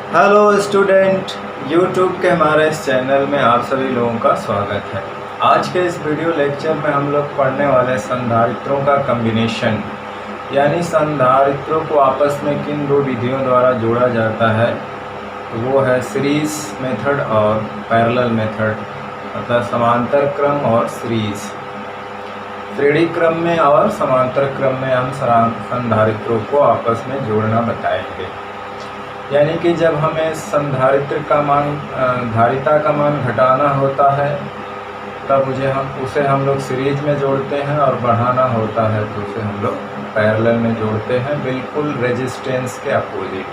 Hello student, YouTube के हमारे इस चैनल में आप सभी लोगों का स्वागत है। आज के इस वीडियो लेक्चर में हम लोग पढ़ने वाले संधारित्रों का कम्बिनेशन, यानी संधारित्रों को आपस में किन दो विधियों द्वारा जोड़ा जाता है। तो वो है सीरीज मेथड और पैरेलल मेथड, मतलब समांतर क्रम और सीरीज। श्रेणी क्रम में और समांतर क्रम में हम संधारित्रों को आपस में जोड़ना बताएंगे। यानी कि जब हमें संधारित्र का मान धारिता का मान घटाना होता है तब उसे हम लोग सीरीज में जोड़ते हैं, और बढ़ाना होता है तो उसे हम लोग पैरेलल में जोड़ते हैं, बिल्कुल रेजिस्टेंस के अपोजिट।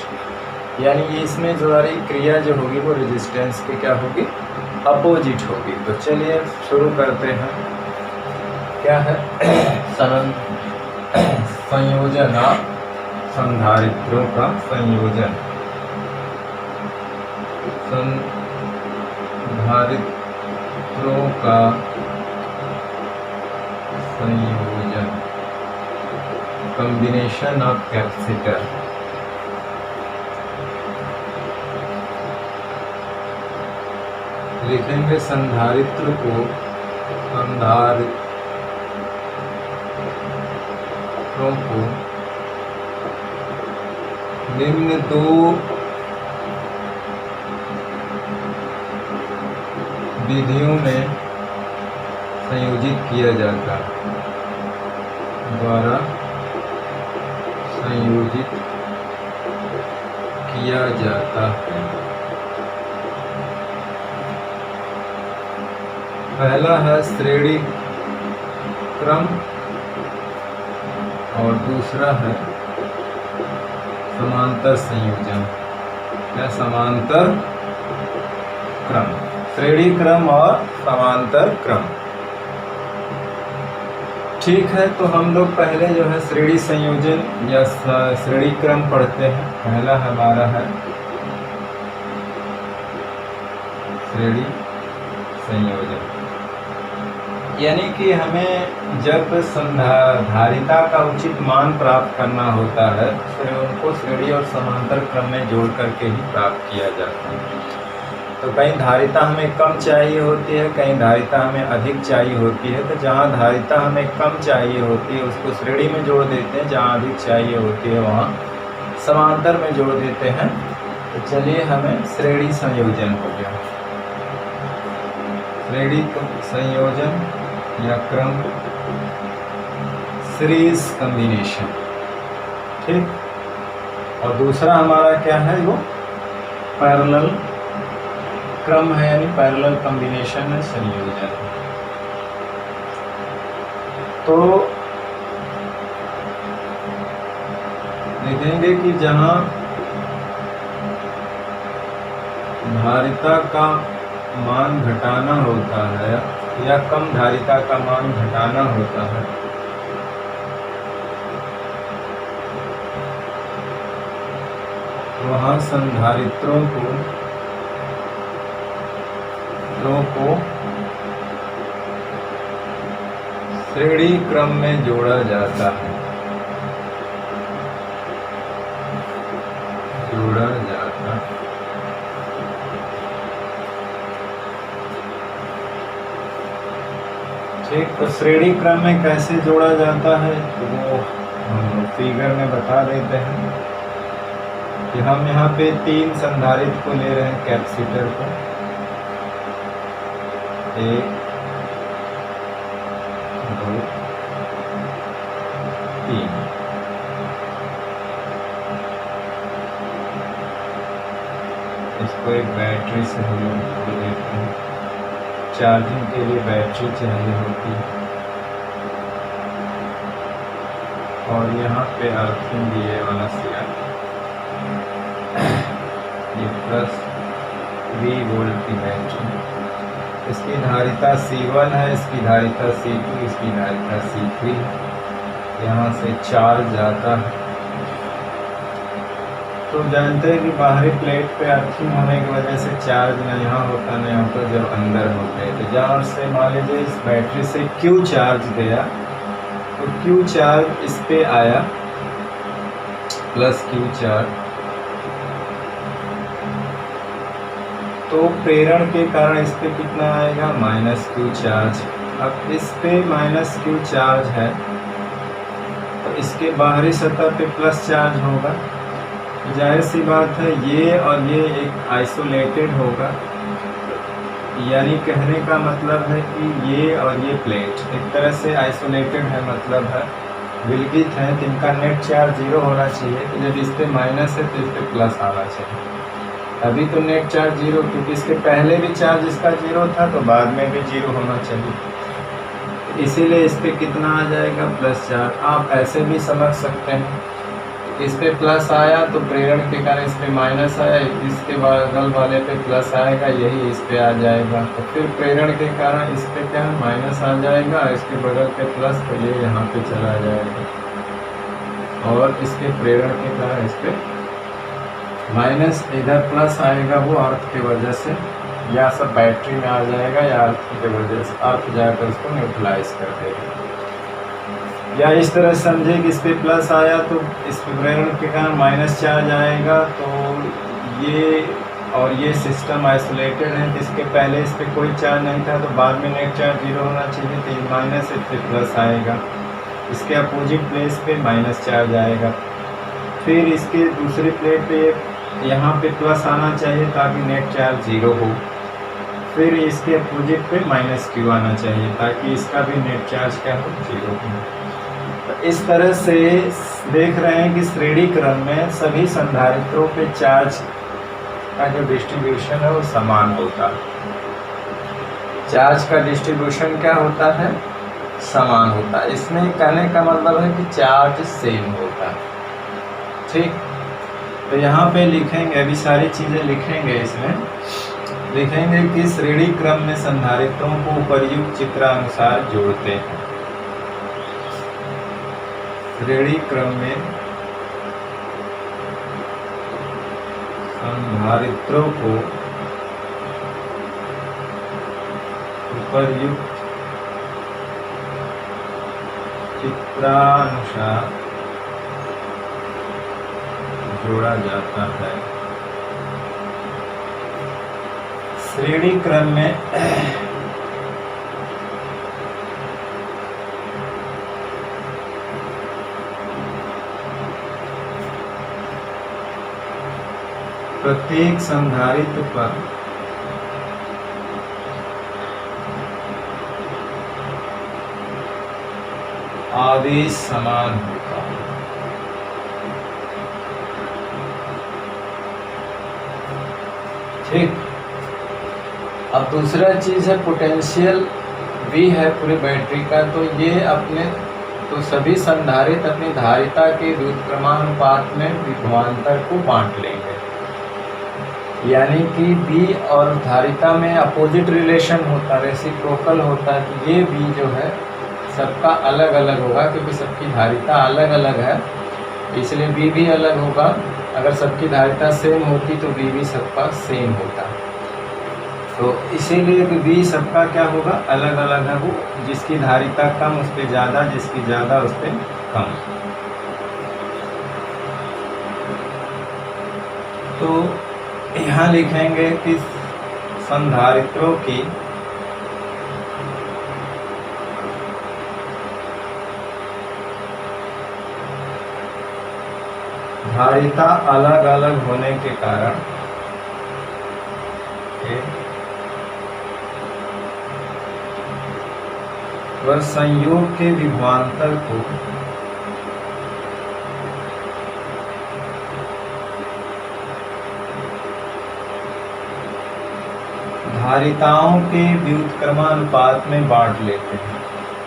यानी इसमें जो सारी क्रिया जो होगी वो रेजिस्टेंस के क्या होगी, अपोजिट होगी। तो चलिए शुरू करते हैं। क्या है संयोजन, संधारित्रों का संयोजन। संधारित्रों का संयोजन, कॉम्बिनेशन ऑफ कैपेसिटर। लिखेंगे संधारित्रों को निम्न दो विधियों में संयोजित किया जाता है, द्वारा संयोजित किया जाता है। पहला है श्रेणी क्रम और दूसरा है समांतर संयोजन या समांतर क्रम। श्रेणी क्रम और समांतर क्रम, ठीक है। तो हम लोग पहले जो है श्रेणी संयोजन या श्रेणी क्रम पढ़ते हैं। पहला हमारा है श्रेणी संयोजन, यानी कि हमें जब धारिता का उचित मान प्राप्त करना होता है तो उनको श्रेणी और समांतर क्रम में जोड़ करके ही प्राप्त किया जाता है। तो कहीं धारिता हमें कम चाहिए होती है, कहीं धारिता हमें अधिक चाहिए होती है। तो जहाँ धारिता हमें कम चाहिए होती है उसको श्रेणी में जोड़ देते हैं, जहाँ अधिक चाहिए होती है वहाँ समांतर में जोड़ देते हैं। तो चलिए हमें श्रेणी संयोजन हो गया। श्रेणी संयोजन या क्रम, सीरीज कॉम्बिनेशन, ठीक। और दूसरा हमारा क्या है, वो पैरेलल क्रम है, यानी पैरेलल कॉम्बिनेशन है, संयोजन। तो देखेंगे कि जहाँ धारिता का मान घटाना होता है या कम धारिता का मान घटाना होता है, वहाँ संधारित्रों को श्रेणी क्रम में जोड़ा जाता है, ठीक। तो श्रेणी क्रम में कैसे जोड़ा जाता है तो वो हम फिगर में बता देते हैं कि हम यहाँ पे 3 संधारित्र को ले रहे हैं, कैपेसिटर को, 1 2 3। इसको एक बैटरी से हम लोग जोड़ देते हैं। चार्जिंग के लिए बैटरी चाहिए होती है, और यहाँ पे अर्थिंग दिए वाला सिरा, ये +3 वोल्ट की बैटरी। इसकी धारिता C1 है, इसकी धारिता C2, इसकी धारिता C3। यहाँ से चार्ज आता है। तो जानते हैं कि बाहरी प्लेट पे अर्थिंग होने की वजह से चार्ज न यहाँ होता न यहाँ पर, जब अंदर होते हैं तो जहाँ से मान लीजिए इस बैटरी से Q चार्ज गया तो Q चार्ज इस पे आया, प्लस Q चार्ज तो प्रेरण के कारण इस पे कितना आएगा, माइनस क्यू चार्ज। अब इस पे माइनस क्यू चार्ज है तो इसके बाहरी सतह पे प्लस चार्ज होगा। जाहिर सी बात है ये और ये एक आइसोलेटेड होगा, यानी कहने का मतलब है कि ये और ये प्लेट एक तरह से आइसोलेटेड है, मतलब है विलगित है, तो इनका नेट चार्ज 0 होना चाहिए। तो जब इस पर माइनस है तो इस पर प्लस आना चाहिए। अभी तो नेट चार्ज 0, क्योंकि इसके पहले भी चार्ज इसका 0 था तो बाद में भी 0 होना चाहिए, इसीलिए इस पर कितना आ जाएगा, प्लस चार्ज। आप ऐसे भी समझ सकते हैं, इस पे प्लस आया तो प्रेरण के कारण इस पे माइनस आया, इसके बगल वाले पे प्लस आएगा, यही इस पे आ जाएगा। तो फिर प्रेरण के कारण इस पे क्या माइनस आ जाएगा, इसके बगल पे प्लस, तो ये यहाँ पे चला जाएगा, और इसके प्रेरण के कारण इस पे माइनस, इधर प्लस आएगा वो अर्थ की वजह से, या सब बैटरी में आ जाएगा या अर्थ की वजह से, अर्थ जाकर उसको न्यूट्रलाइज कर देगा। या इस तरह समझे कि इस पे प्लस आया तो इस प्रेरण के कारण माइनस चार्ज आएगा, तो ये और ये सिस्टम आइसोलेटेड है, तो इसके पहले इस पे कोई चार्ज नहीं था तो बाद में नेट चार्ज 0 होना चाहिए, तो ये माइनस, इस पे प्लस आएगा, इसके अपोजिट प्लेस पे माइनस चार्ज आएगा। फिर इसके दूसरी प्लेट पे यहाँ पे प्लस आना चाहिए ताकि नेट चार्ज 0 हो, फिर इसके अपोजिट पे माइनस क्यू आना चाहिए ताकि इसका भी नेट चार्ज क्या हो, 0 हो। तो इस तरह से देख रहे हैं कि श्रेणी क्रम में सभी संधारित्रों पे चार्ज का जो डिस्ट्रीब्यूशन है वो समान होता है। चार्ज का डिस्ट्रीब्यूशन क्या होता है, समान होता है। इसमें कहने का मतलब है कि चार्ज सेम होता है, ठीक। तो यहाँ पे लिखेंगे, अभी सारी चीज़ें लिखेंगे, इसमें लिखेंगे कि श्रेणी क्रम में संधारित्रों को उपर्युक्त चित्रानुसार जोड़ते हैं। श्रेणी क्रम में संधारित्रों को उपर्युक्त चित्रानुसार जोड़ा जाता है। श्रेणी क्रम में प्रत्येक संधारित्र पर आवेश समान होता है। ठीक। अब दूसरा चीज़ है पोटेंशियल V है पूरी बैटरी का, तो ये अपने तो सभी संधारित्र अपनी धारिता के व्युत्क्रमानुपात में विभवांतर को बांट लेंगे, यानी कि V और धारिता में अपोजिट रिलेशन होता है, रेसिप्रोकल होता है। तो ये V जो है सबका अलग अलग होगा, क्योंकि सबकी धारिता अलग अलग है, इसलिए V भी अलग होगा। अगर सबकी धारिता सेम होती तो V भी सबका सेम होता। तो इसीलिए V सबका क्या होगा, अलग अलग है। वो जिसकी धारिता कम उस पर ज़्यादा, जिसकी ज़्यादा उस पर कम। तो यहाँ लिखेंगे कि संधारित्रों की धारिता अलग अलग होने के कारण वह संयोग के विभवांतर को धारिताओं के व्युत्क्रमानुपात में बांट लेते हैं।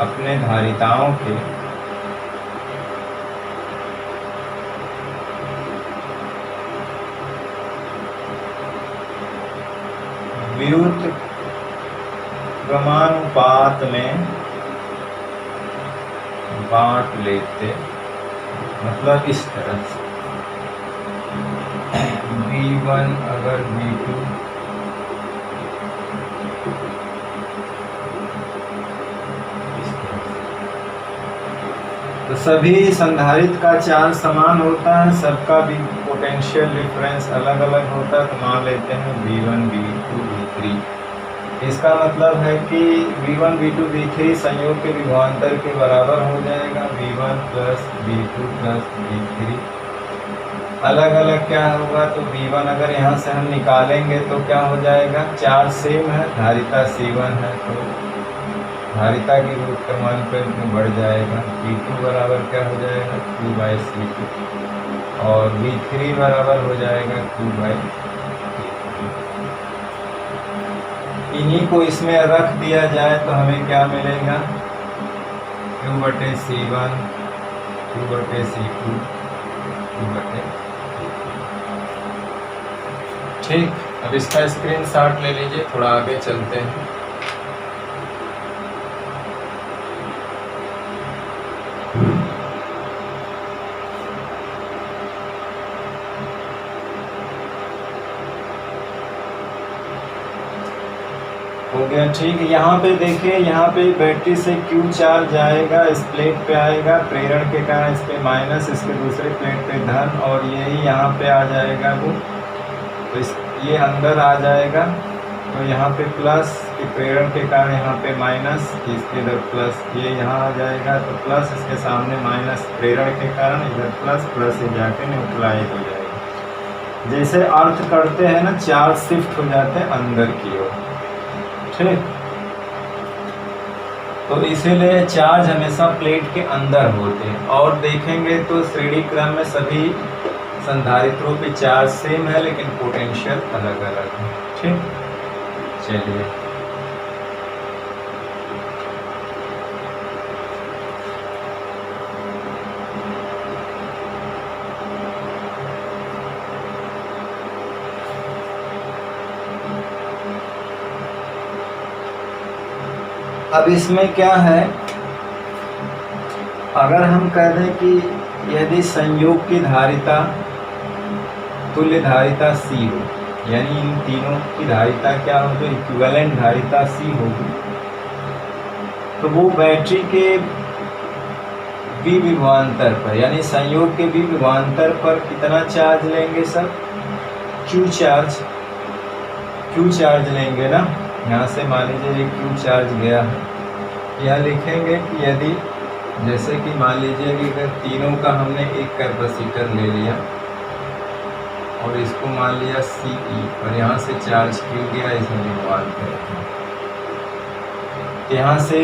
अपने धारिताओं के व्युत्क्रमानुपात में बांट लेते, मतलब इस तरह से V1 अगर V2 तो सभी संधारित्र का चार्ज समान होता है, सबका भी पोटेंशियल डिफरेंस अलग अलग होता है तो मान लेते हैं V1 V2 V3। इसका मतलब है कि V1 V2 V3 संयोग के विभवांतर के बराबर हो जाएगा V1 plus V2 plus V3। अलग अलग क्या होगा तो V1 अगर यहाँ से हम निकालेंगे तो क्या हो जाएगा, चार्ज सेम है, धारिता C1 है तो धारिता की रूट का मान पर में बढ़ जाएगा। V2 बराबर क्या हो जाएगा Q/C2 और V3 बराबर हो जाएगा Q/C3। इन्हीं को इसमें रख दिया जाए तो हमें क्या मिलेगा, Q/C1 Q/C2 Q/C3। ठीक, अब इसका स्क्रीनशॉट ले लीजिए, थोड़ा आगे चलते हैं। हो गया, ठीक है। यहाँ पे देखिए, यहाँ पे बैटरी से Q चार्ज जाएगा, इस प्लेट पे आएगा, प्रेरण के कारण इस पे माइनस, इसके दूसरे प्लेट पे धन, और यही यहाँ पे आ जाएगा वो, तो इस ये अंदर आ जाएगा, तो यहाँ पे प्लस के प्रेरण के कारण यहाँ पे माइनस, इसके इधर प्लस, ये यहाँ आ जाएगा तो प्लस, इसके सामने माइनस, प्रेरण के कारण इधर प्लस, प्लस ये जाके न्यूट्रलाइज हो जाएगा। जैसे अर्थ करते हैं ना, चार्ज शिफ्ट हो जाते हैं अंदर की ओर, ठीक। तो इसीलिए चार्ज हमेशा प्लेट के अंदर होते हैं। और देखेंगे तो श्रेणी क्रम में सभी संधारित्रों पे चार्ज सेम है लेकिन पोटेंशियल अलग अलग है, ठीक। चलिए, अब इसमें क्या है, अगर हम कह दें कि यदि संयोग की धारिता तुल्य धारिता C हो, यानी इन तीनों की धारिता क्या हो, जो इक्विवेलेंट धारिता C होगी, तो वो बैटरी के विभवांतर पर, यानी संयोग के विभवांतर पर कितना चार्ज लेंगे सर, Q चार्ज लेंगे ना। यहाँ से मान लीजिए ये Q चार्ज गया है, यहाँ लिखेंगे कि यदि, जैसे कि मान लीजिए कि अगर तीनों का हमने एक कैपेसिटर ले लिया और इसको मान लिया CE और यहाँ से चार्ज Q गया, इसमें विभवांतर, यहाँ से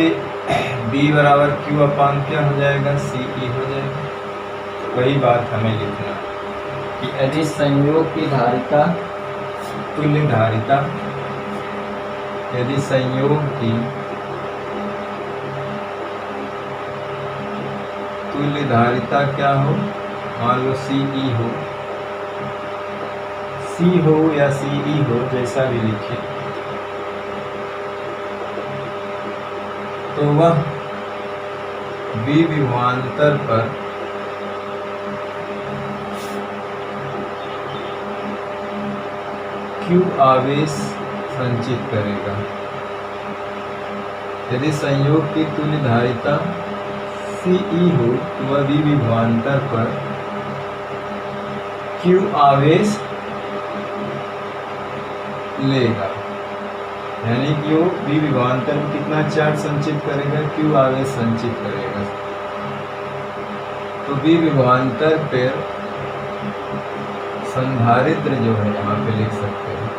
B बराबर Q अपान क्या हो जाएगा, CE हो जाएगा। तो वही बात हमें लिखना कि यदि संयोग की धारिता तुल्य धारिता, यदि संयोग की तुल्य धारिता क्या हो, मान लो CE हो, C हो या CE हो, जैसा भी लिखे, तो वह विभवांतर पर Q आवेश संचित करेगा। यदि संयोग की तुल्य धारिता CE हो तो वह विभवांतर पर Q आवेश लेगा, यानी कि वो विभवांतर में कितना चार्ज संचित करेगा, Q आवेश संचित करेगा। तो विभवांतर पर संधारित्र जो है यहाँ पे लिख सकते हैं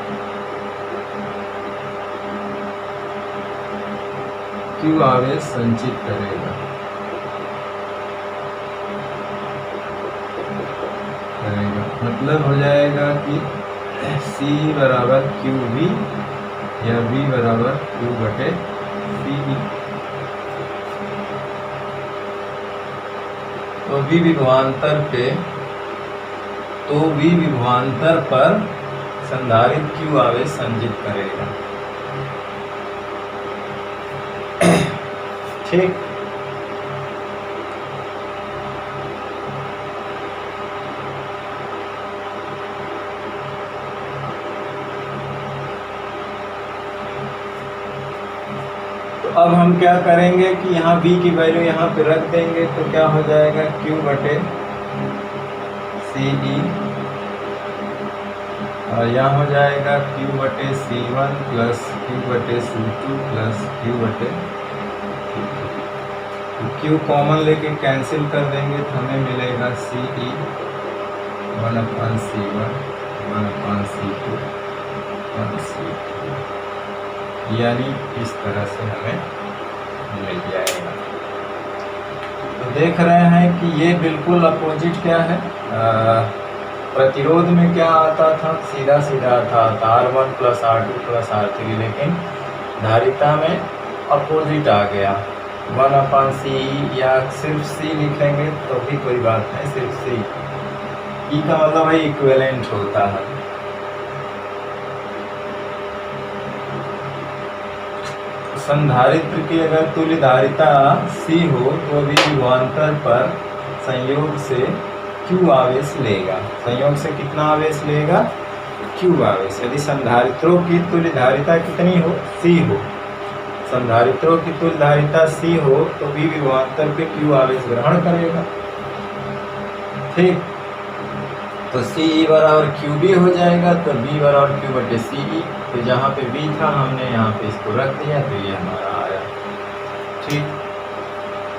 Q आवेश संचित करेगा, मतलब हो जाएगा कि C बराबर QV या V बराबर Q/CE। तो V विभवांतर पर संधारित्र Q आवेश संचित करेगा, ठीक। अब हम क्या करेंगे कि यहाँ V की वैल्यू यहाँ पे रख देंगे, तो क्या हो जाएगा Q/CE और यहाँ हो जाएगा Q/C1 plus Q/C2 plus Q/C2। Q common लेके कैंसिल कर देंगे तो हमें मिलेगा CE 1/C1 1/C2 1/C2, यानी इस तरह से हमें मिल जाएगा। तो देख रहे हैं कि ये बिल्कुल अपोजिट क्या है, प्रतिरोध में क्या आता था, सीधा सीधा था R1 plus R2 plus R3, लेकिन धारिता में अपोजिट आ गया 1/CE, या सिर्फ C लिखेंगे तो भी कोई बात नहीं, सिर्फ C। E का मतलब है इक्विवेलेंट होता है। संधारित्र की अगर तुल्य धारिता C हो तो भी विभवांतर पर संयोग से Q आवेश लेगा। संयोग से कितना आवेश लेगा? Q आवेश। यदि संधारित्रों की तुल्य धारिता कितनी हो? C हो। संधारित्रों की तुल्य धारिता C हो तो भी विभवांतर पे Q आवेश ग्रहण करेगा। ठीक, तो CE बराबर QB हो जाएगा, तो B बराबर Q/CE। तो जहाँ पे B था हमने यहाँ पे इसको रख दिया, तो ये हमारा आया। ठीक,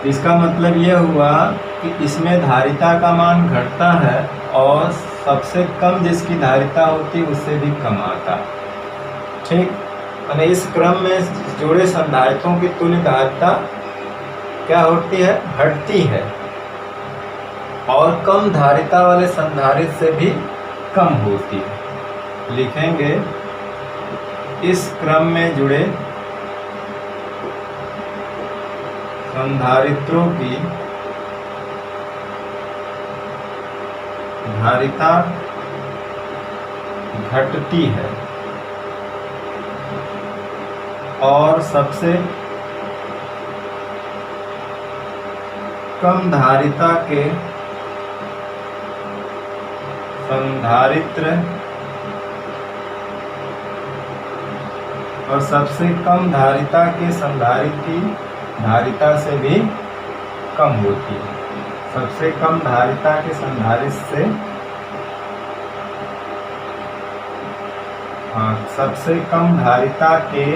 इसका मतलब ये हुआ कि इसमें धारिता का मान घटता है और सबसे कम जिसकी धारिता होती है उससे भी कम आता। ठीक, और इस क्रम में जुड़े संधारित्रों की तुल्य धारिता क्या होती है? घटती है, और कम धारिता वाले संधारित्र से भी कम होती है। लिखेंगे इस क्रम में जुड़े संधारित्रों की धारिता घटती है और सबसे कम धारिता के संधारित्र और सबसे कम धारिता के संधारित्र की धारिता से भी कम होती है। सबसे कम धारिता के संधारित्र से, सबसे कम धारिता के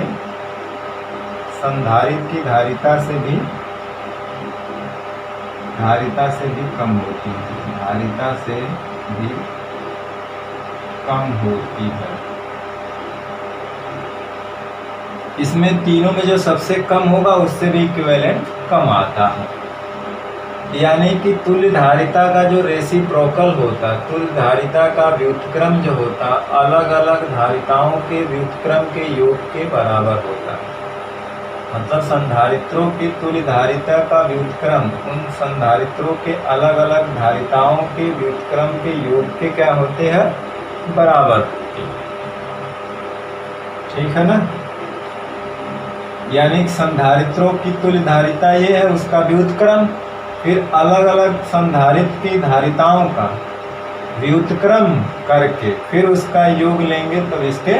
संधारित्र की धारिता से भी कम होती है। धारिता से भी कम होती है। इसमें तीनों में जो सबसे कम होगा उससे भी इक्विवेलेंट कम आता है। यानी कि तुल्य धारिता का जो रेसिप्रोकल होता, तुल्य धारिता का व्युत्क्रम जो होता, अलग अलग धारिताओं के व्युत्क्रम के योग के बराबर होता है। मतलब संधारित्रों की तुल्य धारिता का व्युत्क्रम उन संधारित्रों के अलग अलग धारिताओं के व्युत्क्रम के योग के क्या होते हैं? बराबर। ठीक है ना? यानी संधारित्रों की तुल्य धारिता ये है, उसका व्युत्क्रम, फिर अलग अलग संधारित्र की धारिताओं का व्युत्क्रम करके फिर उसका योग लेंगे तो इसके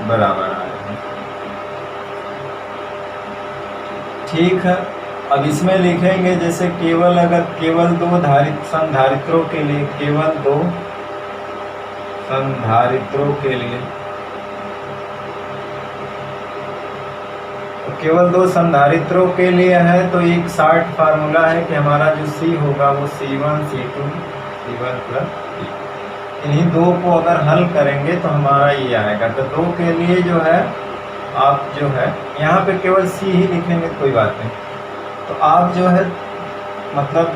बराबर आएगा। ठीक है, अब इसमें लिखेंगे जैसे केवल दो संधारित्रों के लिए, केवल दो संधारित्रों के लिए, केवल दो संधारित्रों के लिए है तो एक शार्ट फार्मूला है कि हमारा जो C होगा वो C1 C2 C1 plus C। इन्हीं दो को अगर हल करेंगे तो हमारा ये आएगा। तो दो के लिए जो है आप जो है यहाँ पे केवल C ही लिखेंगे कोई बात नहीं। तो आप जो है मतलब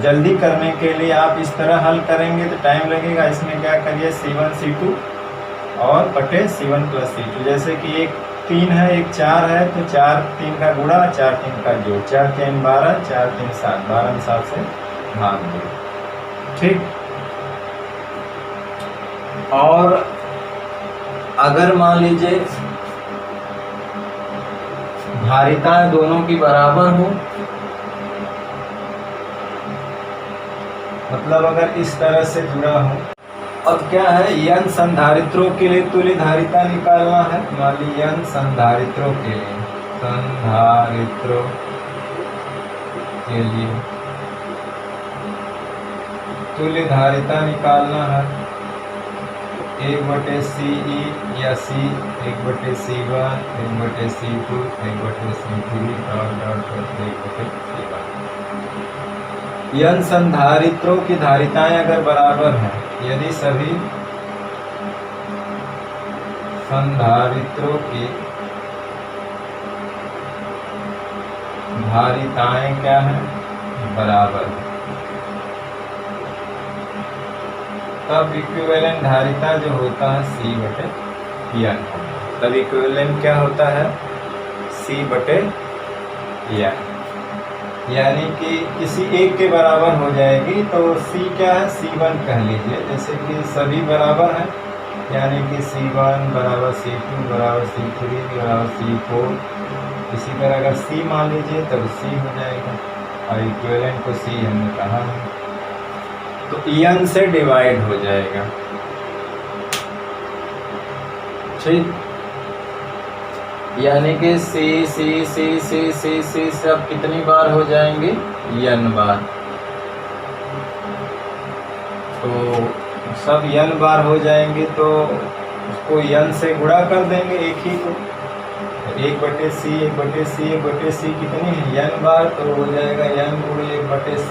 जल्दी करने के लिए आप इस तरह हल करेंगे तो टाइम लगेगा। इसमें क्या करिए C1 C2 और बटे C1 प्लस C2। जैसे कि एक 3 है एक 4 है तो 4 3 का गुणा 4 3 का जोड़, 4 3 12 4 3 7, 12 में 7 से भाग दो। ठीक, और अगर मान लीजिए धारिताएं दोनों की बराबर हो, मतलब अगर इस तरह से जुड़ा हो। अब क्या है, n संधारित्रों के लिए तुल्य धारिता निकालना है। मान लीजिए n संधारित्रों के लिए, तुल्य धारिता निकालना है। 1/CE या C 1/C1 1/C2 1/C3 1/C1। यन संधारित्रों की धारिताएं अगर बराबर हैं, यदि सभी संधारित्रों की धारिताएं क्या है, बराबर है, तब इक्विवेलेंट धारिता जो होता है C/N। तब इक्विवेलेंट क्या होता है, C/N। यानी कि किसी एक के बराबर हो जाएगी तो C क्या है, C1 कह लीजिए। जैसे कि सभी बराबर हैं, यानी कि C1 बराबर C2 बराबर C3 बराबर C4। इसी तरह अगर C मान लीजिए तब C हो जाएगा, और इक्विवेलेंट को C हमने कहा है, तो N से डिवाइड हो जाएगा। ठीक, यानी कि C सब कितनी बार हो जाएंगे, N बार। तो सब N बार हो जाएंगे तो उसको N से गुणा कर देंगे एक ही को। 1/C कितनी है, N बार, तो हो जाएगा N गुणे 1/C।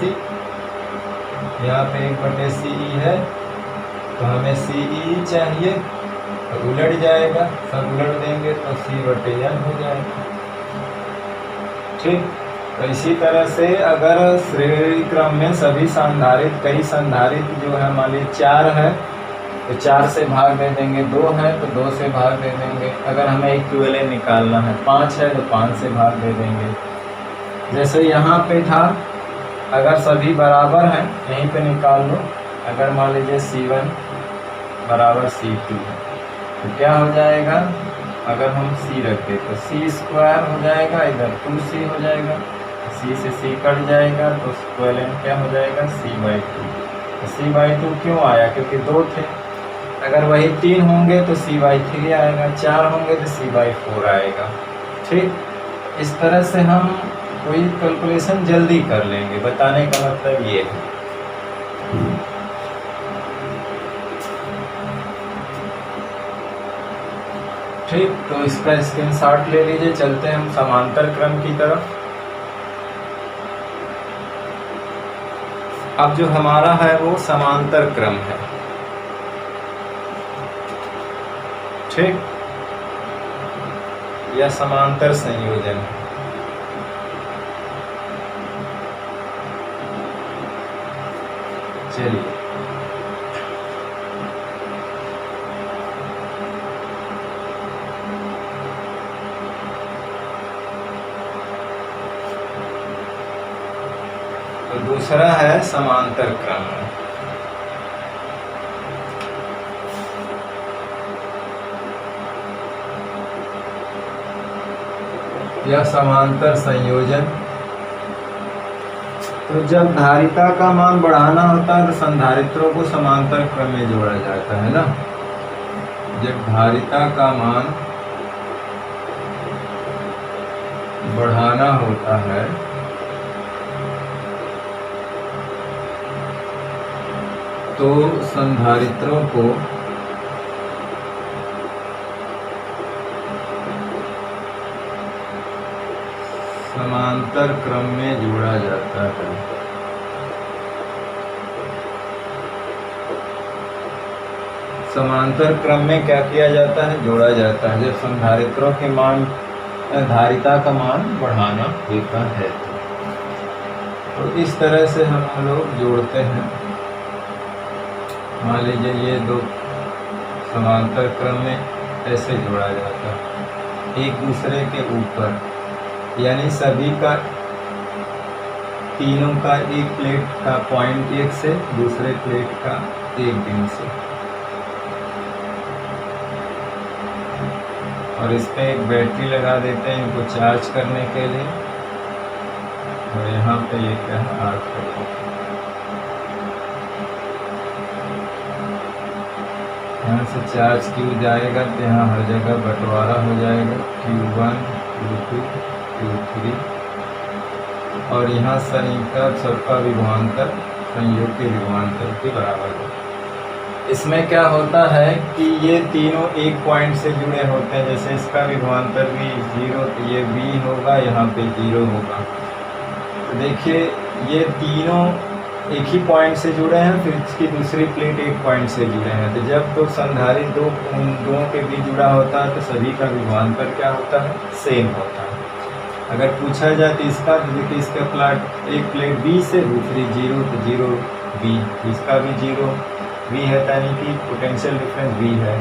यहाँ पे 1/CE है तो हमें CE चाहिए, तो उलट जाएगा, सब उलट देंगे तो C/N हो जाएगा। ठीक, तो इसी तरह से अगर श्रेणी क्रम में सभी संधारित्र, कई संधारित्र जो है, मान लीजिए 4 है तो 4 से भाग दे देंगे, 2 है तो 2 से भाग दे देंगे। अगर हमें इक्विवेलेंट निकालना है, 5 है तो 5 से भाग दे देंगे। जैसे यहाँ पे था, अगर सभी बराबर हैं, यहीं पे निकाल लो। अगर मान लीजिए C1 बराबर C2 है तो क्या हो जाएगा, अगर हम C रख दे तो C² हो जाएगा, इधर 2C हो जाएगा, C से C कट जाएगा तो इक्विवेलेंट क्या हो जाएगा, C/2। तो C/2 क्यों आया, क्योंकि 2 थे। अगर वही 3 होंगे तो C/3 आएगा, 4 होंगे तो C/4 आएगा। ठीक, इस तरह से हम कोई कैलकुलेशन जल्दी कर लेंगे, बताने का मतलब ये है। ठीक, तो इसका स्क्रीनशॉट ले लीजिए। चलते हैं हम समांतर क्रम की तरफ। अब जो हमारा है वो समांतर क्रम है। ठीक, या समांतर संयोजन है। चलिए, तो दूसरा है समांतर क्रम। या समांतर संयोजन। तो जब धारिता का मान बढ़ाना होता है तो संधारित्रों को समांतर क्रम में जोड़ा जाता है ना। जब धारिता का मान बढ़ाना होता है तो संधारित्रों को समांतर क्रम में जोड़ा जाता है। समांतर क्रम में क्या किया जाता है, जोड़ा जाता है, जब संधारित्रों के मान, धारिता का मान बढ़ाना होता है। तो इस तरह से हम लोग जोड़ते हैं। मान लीजिए ये दो समांतर क्रम में ऐसे जोड़ा जाता है, एक दूसरे के ऊपर, यानी सभी का, तीनों का एक प्लेट का पॉइंट 1 से दूसरे प्लेट का 1 बिंदु से, और इस पे एक बैटरी लगा देते हैं इनको चार्ज करने के लिए। और यहाँ पे ये क्या है, आर्क करते हैं। यहाँ से चार्ज Q जाएगा तो यहाँ हर जगह बंटवारा हो जाएगा, Q1 Q2 Q3, और यहाँ सनी का सबका विभवांतर संयोग के विभवांतर के बराबर है। इसमें क्या होता है कि ये तीनों एक पॉइंट से जुड़े होते हैं। जैसे इसका विभवांतर भी 0, तो ये v होगा, यहाँ पे 0 होगा। तो देखिए ये तीनों एक ही पॉइंट से जुड़े हैं, फिर इसकी दूसरी प्लेट एक पॉइंट से जुड़े हैं। तो जब तो संधारित्र उन दोनों के बीच जुड़ा होता है तो सभी का विभवांतर क्या होता है, सेम होता है। अगर पूछा जाए तो इसका, तो देखिए इसका प्लाट एक प्लेट b से, दूसरी 0, तो 0 v, इसका भी 0 v है, यानी कि पोटेंशियल डिफरेंस v है।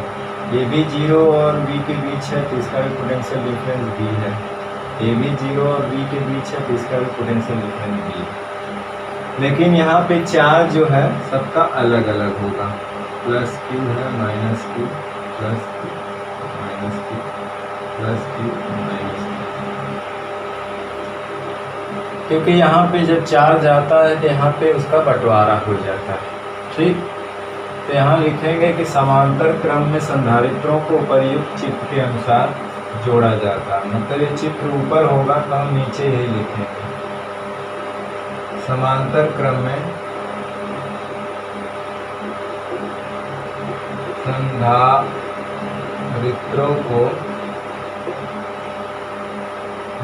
ये भी 0 और v के बीच है, तो इसका भी पोटेंशियल डिफरेंस v है। ये भी 0 और v के बीच है, तो इसका भी पोटेंशियल डिफरेंस v है। लेकिन यहाँ पे चार्ज जो है सबका अलग अलग होगा। प्लस q है, minus q, plus q, minus q, plus q, minus q। क्योंकि यहाँ पे जब चार्ज आता है तो यहाँ पे उसका बंटवारा हो जाता है। ठीक, तो यहाँ लिखेंगे कि समांतर क्रम में संधारित्रों को उपर्युक्त चित्र के अनुसार जोड़ा जाता है। मतलब ये चित्र ऊपर होगा तो हम नीचे ही लिखेंगे। समांतर क्रम में संधारित्रों को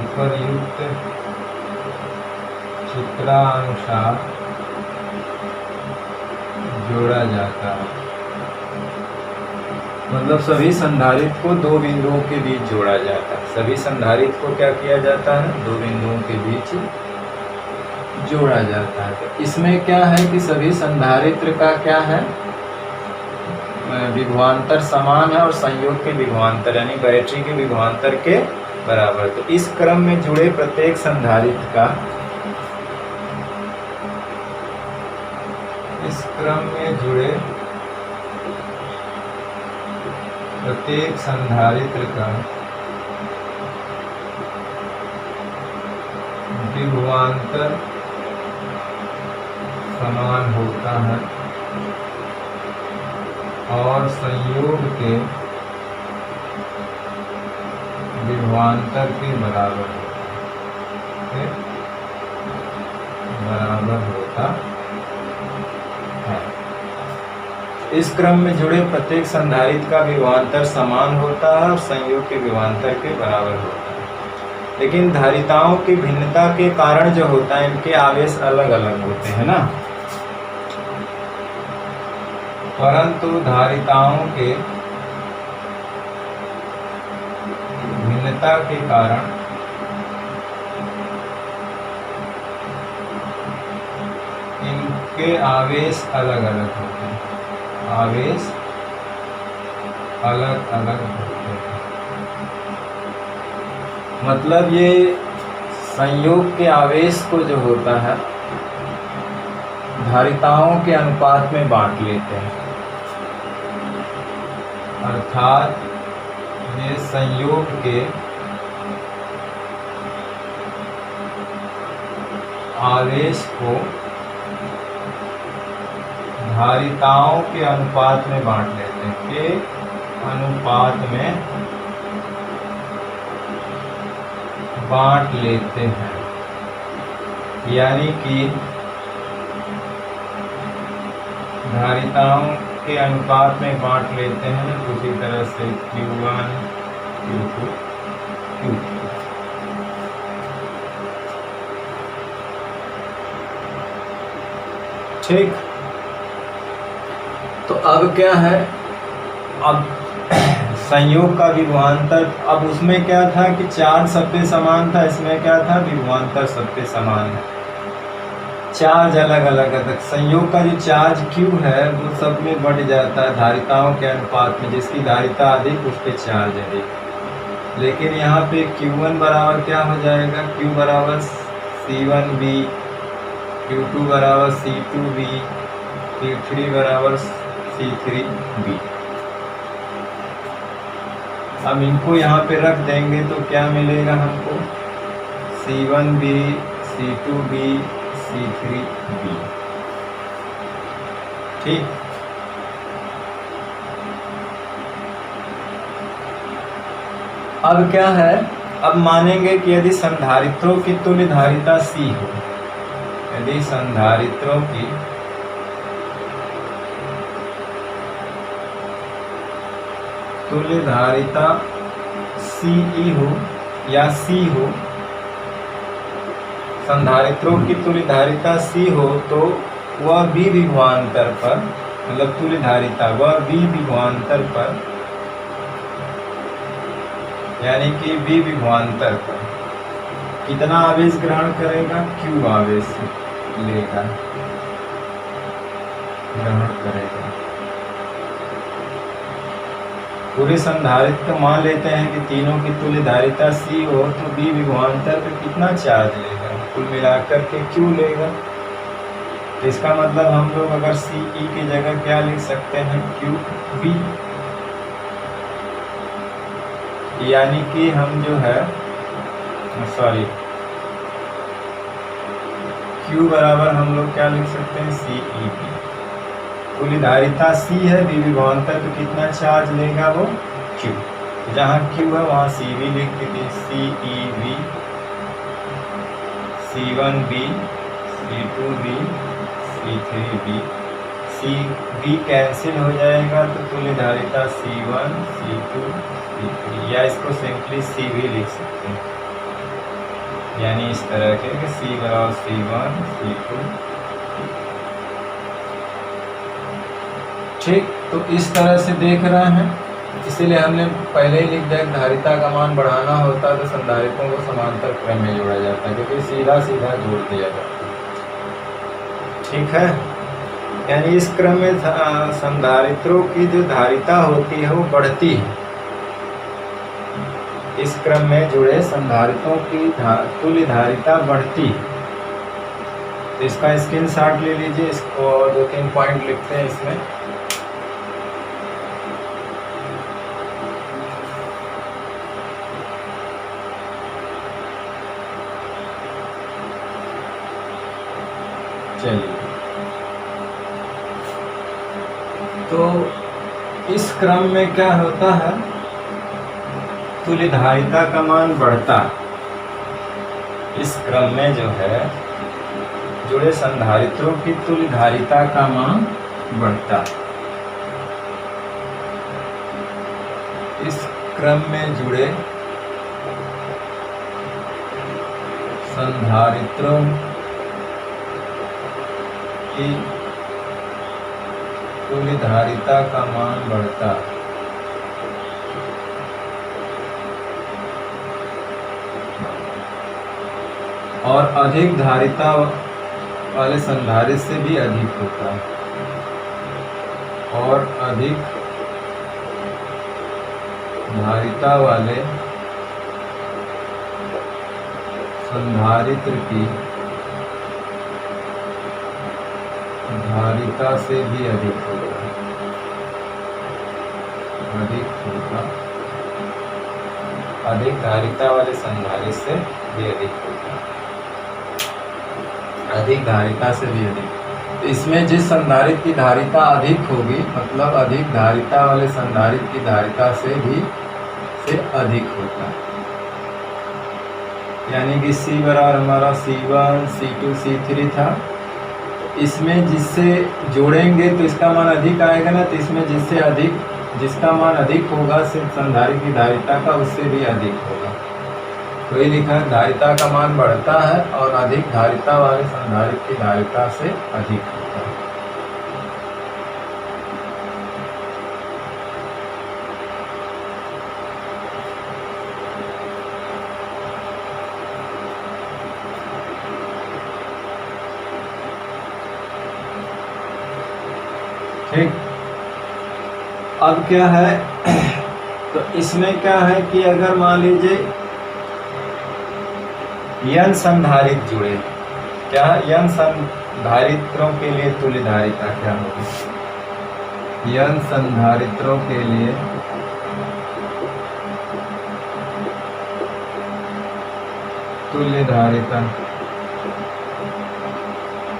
उपर्युक्त चित्रानुसार जोड़ा जाता है। मतलब सभी संधारित्र को दो बिंदुओं के बीच जोड़ा जाता है। सभी संधारित्र को क्या किया जाता है, दो बिंदुओं के बीच जोड़ा जाता है। तो इसमें क्या है कि सभी संधारित्र का क्या है, विभवांतर समान है और संयोग के विभवांतर यानी बैटरी के विभवांतर के बराबर। तो इस क्रम में जुड़े प्रत्येक संधारित्र का, इस क्रम में जुड़े प्रत्येक संधारित्र का विभवांतर समान होता है और संयोग के विभवांतर के बराबर होता है। इस क्रम में जुड़े प्रत्येक संधारित्र का विभवांतर समान होता है और संयोग के विभवांतर के बराबर होता है। लेकिन धारिताओं की भिन्नता के कारण जो होता है, इनके आवेश अलग अलग होते हैं ना। परंतु धारिताओं के भिन्नता के कारण इनके आवेश अलग अलग होते हैं। आवेश अलग अलग होते हैं। मतलब ये संयोग के आवेश को जो होता है धारिताओं के अनुपात में बांट लेते हैं। अर्थात ये संयोग के आवेश को धारिताओं के अनुपात में बांट लेते हैं, के अनुपात में बांट लेते हैं। यानी कि धारिताओं के अनुपात में बांट लेते हैं। उसी तरह से Q1, Q2, Q3। ठीक, तो अब क्या है, अब संयोग का विभवांतर, अब उसमें क्या था कि चार्ज सब पे समान था, इसमें क्या था, विभवांतर सब पे समान है, चार्ज अलग अलग है। संयोग का जो चार्ज Q है वो सब में बढ़ जाता है धारिताओं के अनुपात में। जिसकी धारिता अधिक उस पर चार्ज अधिक। लेकिन यहाँ पे Q1 बराबर क्या हो जाएगा, Q बराबर C1V, Q2 बराबर C2V, Q3 बराबर C3V। अब इनको यहाँ पे रख देंगे तो क्या मिलेगा हमको, C1V, C2V, C3V। ठीक, अब क्या है, अब मानेंगे कि यदि संधारित्रों की तुल्य धारिता C हो, यदि संधारित्रों की तुल्य धारिता Ce हो या C हो, संधारित्रों की तुल्य धारिता C हो तो वह V विभवांतर पर, मतलब तुल्य धारिता वह V विभवांतर पर, यानी कि V विभवांतर पर कितना आवेश ग्रहण करेगा? Q आवेश लेगा, ग्रहण करेगा। पूरे संधारित्र मान लेते हैं कि तीनों की तुल्य धारिता C हो तो V विभवांतर पे कितना चार्ज लेगा? कुल मिलाकर के Q लेगा। तो इसका मतलब हम लोग अगर Ce की जगह क्या लिख सकते हैं? QV, यानी कि हम जो है Q बराबर हम लोग क्या लिख सकते हैं? CeV। तुल्य धारिता C है, V विभवांतर पे कितना चार्ज लेगा? वो Q। जहाँ Q है वहाँ CV लिख दीजिए, CeV, C1V, C2V, C3V। CV cancel हो जाएगा तो तुल्य धारिता C1, C2, C3, या इसको सिंपली CV लिख सकते हैं, यानी इस तरह के कि C बराबर C1, C2। ठीक, तो इस तरह से देख रहे हैं, इसीलिए हमने पहले ही लिख दिया धारिता का मान बढ़ाना होता तो संधारित्रों को समांतर क्रम में जोड़ा जाता है, क्योंकि सीधा सीधा जोड़ दिया जाता है। ठीक है, यानी इस क्रम में संधारित्रों की जो धारिता होती है वो बढ़ती है। इस क्रम में जुड़े संधारित्रों की तुल्य धारिता बढ़ती है। तो इसका स्क्रीनशॉट ले लीजिए, इसको 2-3 पॉइंट लिखते हैं इसमें। चलिए, तो इस क्रम में क्या होता है? तुल्य धारिता का मान बढ़ता। इस क्रम में जो है जुड़े संधारित्रों की तुल्य धारिता का मान बढ़ता। इस क्रम में जुड़े संधारित्रों की तुल्य धारिता का मान बढ़ता। और अधिक धारिता वाले संधारित्र से भी अधिक होता है, और अधिक धारिता वाले संधारित्र की धारिता से भी अधिक होता है, अधिक धारिता वाले संधारित्र से भी अधिक होता है, अधिक धारिता से भी अधिक। तो इसमें जिस संधारित्र की धारिता अधिक होगी, मतलब अधिक धारिता वाले संधारित्र की धारिता से भी अधिक होता है, यानी कि C बराबर हमारा C1, C2, C3 था। इसमें जिससे जोड़ेंगे तो इसका मान अधिक आएगा ना, तो इसमें जिससे अधिक, जिसका मान अधिक होगा सिर्फ संधारित्र की धारिता का, उससे भी अधिक होगा। तो ये लिखा है धारिता का मान बढ़ता है और अधिक धारिता वाले संधारित्र की धारिता से अधिक होता है। ठीक, अब क्या है? तो इसमें क्या है कि अगर मान लीजिए यन संधारित्र जुड़े, क्या यन संधारित्रों के लिए तुल्य धारिता क्या होगी? यन संधारित्रों के लिए तुल्य धारिता,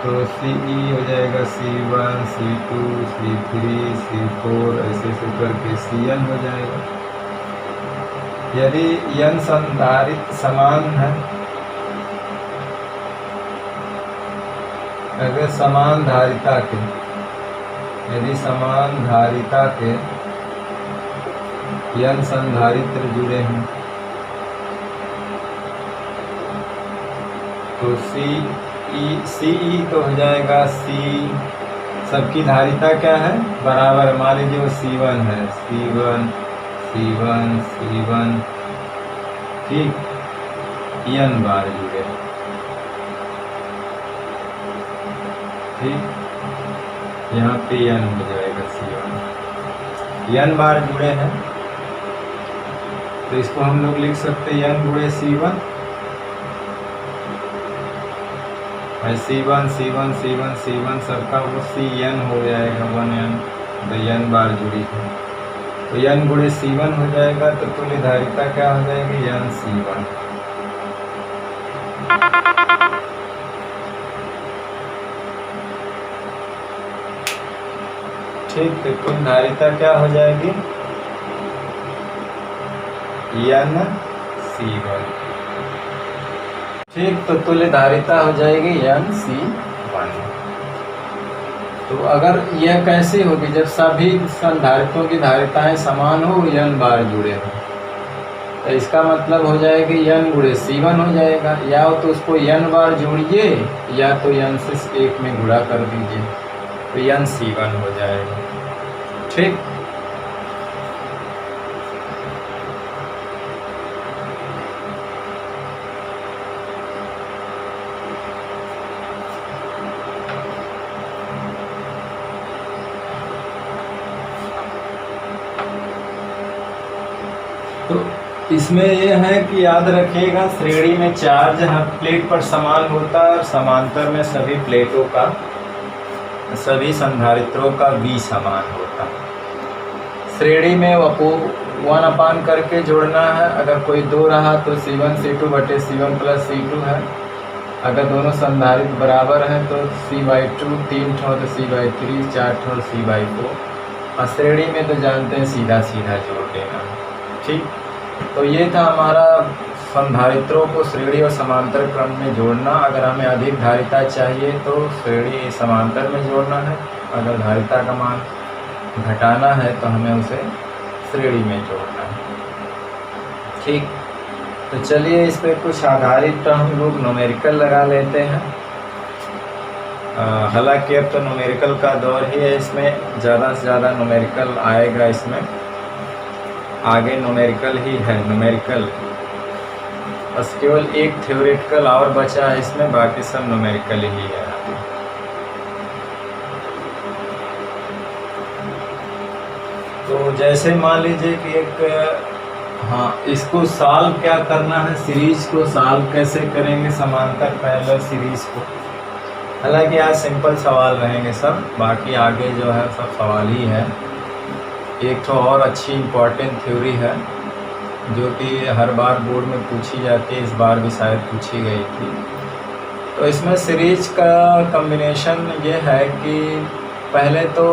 तो Ce हो जाएगा C1, C2, C3, C4, ऐसे करके Cn हो जाएगा। यदि यन संधारित्र समान है, अगर समान धारिता के, यदि समान धारिता के n संधारित्र जुड़े हैं तो CE तो हो जाएगा C। सबकी धारिता क्या है, बराबर। मान लीजिए वो C1 है, C1 C1 C1, ठीक, n बार जुड़े, ठीक, यहाँ पे n हो जाएगा C1, n बार जुड़े हैं तो इसको हम लोग लिख सकते हैं n गुणे C1, C1 C1 C1 C1 सबका वो Cn हो जाएगा, 1n, तो n बार जुड़ी है तो n गुणे C1 हो जाएगा। तो तुल्य धारिता क्या हो जाएगी, n C1। ठीक, तो कुल धारिता क्या हो जाएगी, n C1। ठीक, तो तुल्य धारिता हो जाएगी n C1। तो अगर यह कैसे होगी, जब सभी संधारित्रों की धारिताएं समान हो, n बार जुड़े हो, तो इसका मतलब हो जाएगी n गुणे C1 हो जाएगा। या तो उसको n बार जोड़िए या तो n से 1 में गुणा कर दीजिए, तो n C1 हो जाएगा। ठीक, तो इसमें यह है कि याद रखिएगा, श्रेणी में चार्ज हर प्लेट पर समान होता है और समांतर में सभी प्लेटों का, सभी संधारित्रों का V समान होता है। श्रेणी में 1 करके जोड़ना है, अगर कोई 2 रहा तो C1 C2 बटे C1 प्लस C2 है। अगर दोनों संधारित्र बराबर हैं तो C/2, 3 ठो तो C/3, 4 ठो C/4। और श्रेणी में तो जानते हैं सीधा सीधा जोड़ देना। ठीक, तो ये था हमारा संधारित्रों को श्रेणी और समांतर क्रम में जोड़ना। अगर हमें अधिक धारिता चाहिए तो श्रेणी समांतर में जोड़ना है, अगर धारिता का मान घटाना है तो हमें उसे श्रेणी में जोड़ना है। ठीक, तो चलिए इस पर कुछ आधारित हम लोग न्यूमेरिकल लगा लेते हैं। हालांकि अब तो न्यूमेरिकल का दौर ही है, इसमें ज़्यादा से ज़्यादा न्यूमेरिकल आएगा। इसमें आगे न्यूमेरिकल ही है, न्यूमेरिकल बस केवल एक थ्योरेटिकल और बचा है इसमें, बाकी सब न्यूमेरिकल ही है। तो जैसे मान लीजिए कि एक, हाँ, इसको सॉल्व क्या करना है, सीरीज को सॉल्व कैसे करेंगे, समांतर पैरेलल सीरीज को। हालांकि आज सिंपल सवाल रहेंगे सब, बाकी आगे जो है सब सवाल ही है। एक तो और अच्छी इम्पोर्टेंट थ्योरी है जो कि हर बार बोर्ड में पूछी जाती है, इस बार भी शायद पूछी गई थी। तो इसमें सीरीज का कॉम्बिनेशन ये है कि पहले तो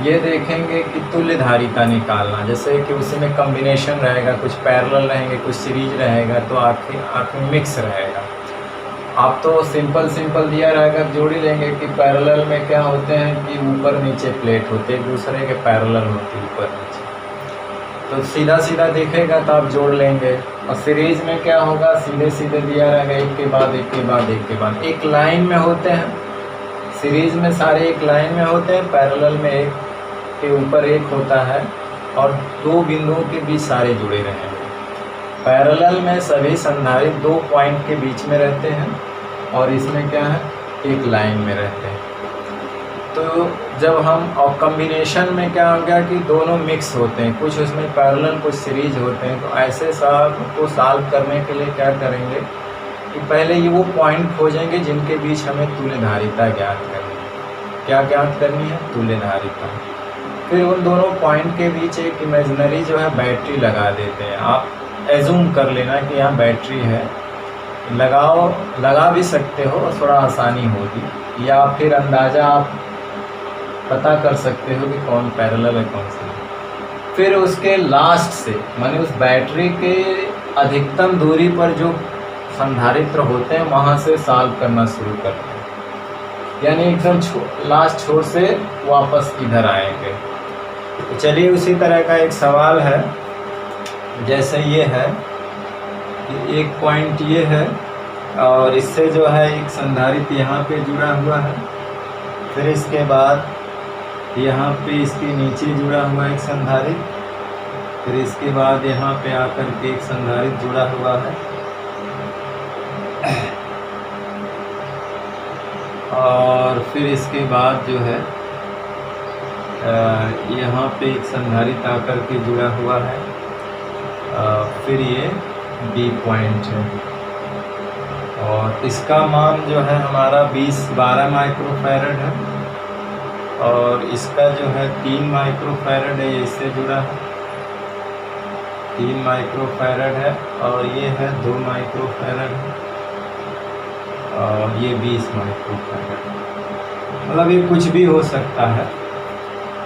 ये देखेंगे कि तुल्य धारिता निकालना, जैसे कि उसी में कॉम्बिनेशन रहेगा, कुछ पैरेलल रहेंगे, कुछ सीरीज रहेगा, तो आखिर मिक्स रहेगा। आप तो सिंपल दिया रहेगा, जोड़ ही लेंगे कि पैरेलल में क्या होते हैं कि ऊपर नीचे प्लेट होते हैं, एक दूसरे के पैरेलल होती है ऊपर नीचे, तो सीधा दिखेगा तो आप जोड़ लेंगे। और सीरीज में क्या होगा, सीधे दिया रहेगा, एक के बाद एक लाइन में होते हैं। सीरीज में सारे एक लाइन में होते हैं, पैरेलल में एक के ऊपर एक होता है और 2 बिंदुओं के बीच सारे जुड़े रहेंगे। पैरेलल में सभी संधारित्र 2 पॉइंट के बीच में रहते हैं और इसमें क्या है, एक लाइन में रहते हैं। तो जब हम, और कॉम्बिनेशन में क्या हो गया कि दोनों मिक्स होते हैं, कुछ उसमें पैरेलल कुछ सीरीज होते हैं। तो ऐसे सब को सॉल्व करने के लिए क्या करेंगे कि पहले ये वो पॉइंट खोजेंगे जिनके बीच हमें तुल्य धारिता ज्ञात करनी है। क्या ज्ञात करनी है, तुल्य धारिता। फिर उन दोनों पॉइंट के बीच एक इमेजिनरी जो है बैटरी लगा देते हैं। आप एज्यूम कर लेना कि यहाँ बैटरी है, लगा भी सकते हो, थोड़ा आसानी होगी, या फिर अंदाज़ा आप पता कर सकते हो कि कौन पैरेलल है कौन सा। फिर उसके लास्ट से, माने उस बैटरी के अधिकतम दूरी पर जो संधारित्र होते हैं वहाँ से सॉल्व करना शुरू करते हैं, यानी एकदम लास्ट छोर से वापस इधर आएंगे। तो चलिए उसी तरह का एक सवाल है, जैसे ये है कि एक पॉइंट ये है और इससे जो है एक संधारित्र यहाँ पे जुड़ा हुआ है, फिर इसके बाद यहाँ पे इसके नीचे जुड़ा हुआ एक संधारित्र, फिर इसके बाद यहाँ पे आकर के एक संधारित्र जुड़ा हुआ है और फिर इसके बाद जो है यहाँ पे एक संधारित्र आकर के जुड़ा हुआ है, फिर ये बी पॉइंट है और इसका मान जो है हमारा 12 माइक्रोफैरड है और इसका जो है 3 माइक्रोफैरड है, ये इससे जुड़ा है 3 माइक्रोफैरड है और ये है 2 माइक्रोफैरड है और ये 20 माइक्रोफैरड। मतलब ये कुछ भी हो सकता है।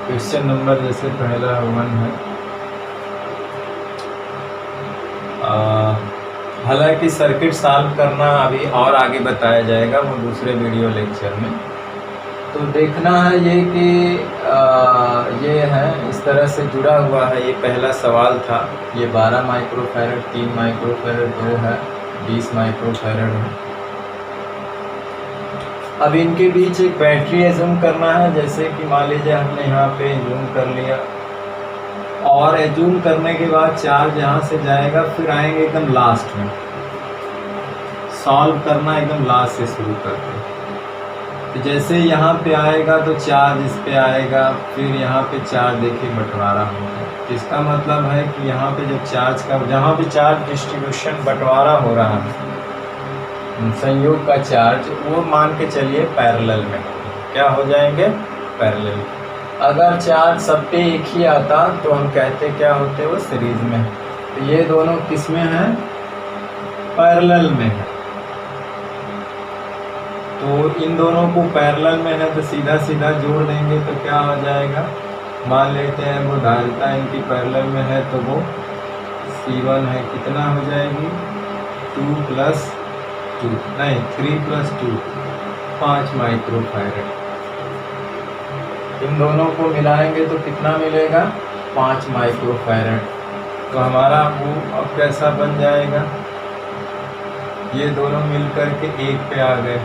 क्वेश्चन नंबर जैसे पहला 1 है। हालांकि सर्किट सॉल्व करना अभी और आगे बताया जाएगा, वो दूसरे वीडियो लेक्चर में। तो देखना है ये कि ये है इस तरह से जुड़ा हुआ है। ये पहला सवाल था, ये 12 माइक्रोफैरड 3 माइक्रोफैरड 2 है 20 माइक्रोफैरड है। अब इनके बीच एक बैटरी एज्यूम करना है, जैसे कि मान लीजिए हमने यहाँ पे एज्यूम कर लिया और एज्यूम करने के बाद चार्ज यहाँ से जाएगा, फिर आएंगे एकदम लास्ट में। सॉल्व करना एकदम लास्ट से शुरू करते हैं। तो जैसे यहाँ पे आएगा तो चार्ज इस पे आएगा, फिर यहाँ पे चार्ज देखिए बंटवारा होगा। इसका मतलब है कि यहाँ पे जब चार्ज का जहाँ भी चार्ज डिस्ट्रीब्यूशन बंटवारा हो रहा है, संयोग का चार्ज, वो मान के चलिए पैरेलल में क्या हो जाएंगे, पैरेलल। अगर चार्ज सब पे एक ही आता तो हम कहते क्या होते, वो सीरीज में। तो ये दोनों किस में है, पैरेलल में है। तो इन दोनों को पैरेलल में है तो सीधा सीधा जोड़ देंगे तो क्या हो जाएगा, मान लेते हैं वो धारिता इनकी पैरेलल में है तो वो C1 है, कितना हो जाएगी 2 + 2 नहीं 3 + 2 5 माइक्रोफैरड। इन दोनों को मिलाएंगे तो कितना मिलेगा, 5 माइक्रोफैरड। तो हमारा वो अब कैसा बन जाएगा, ये दोनों मिलकर के एक पे आ गए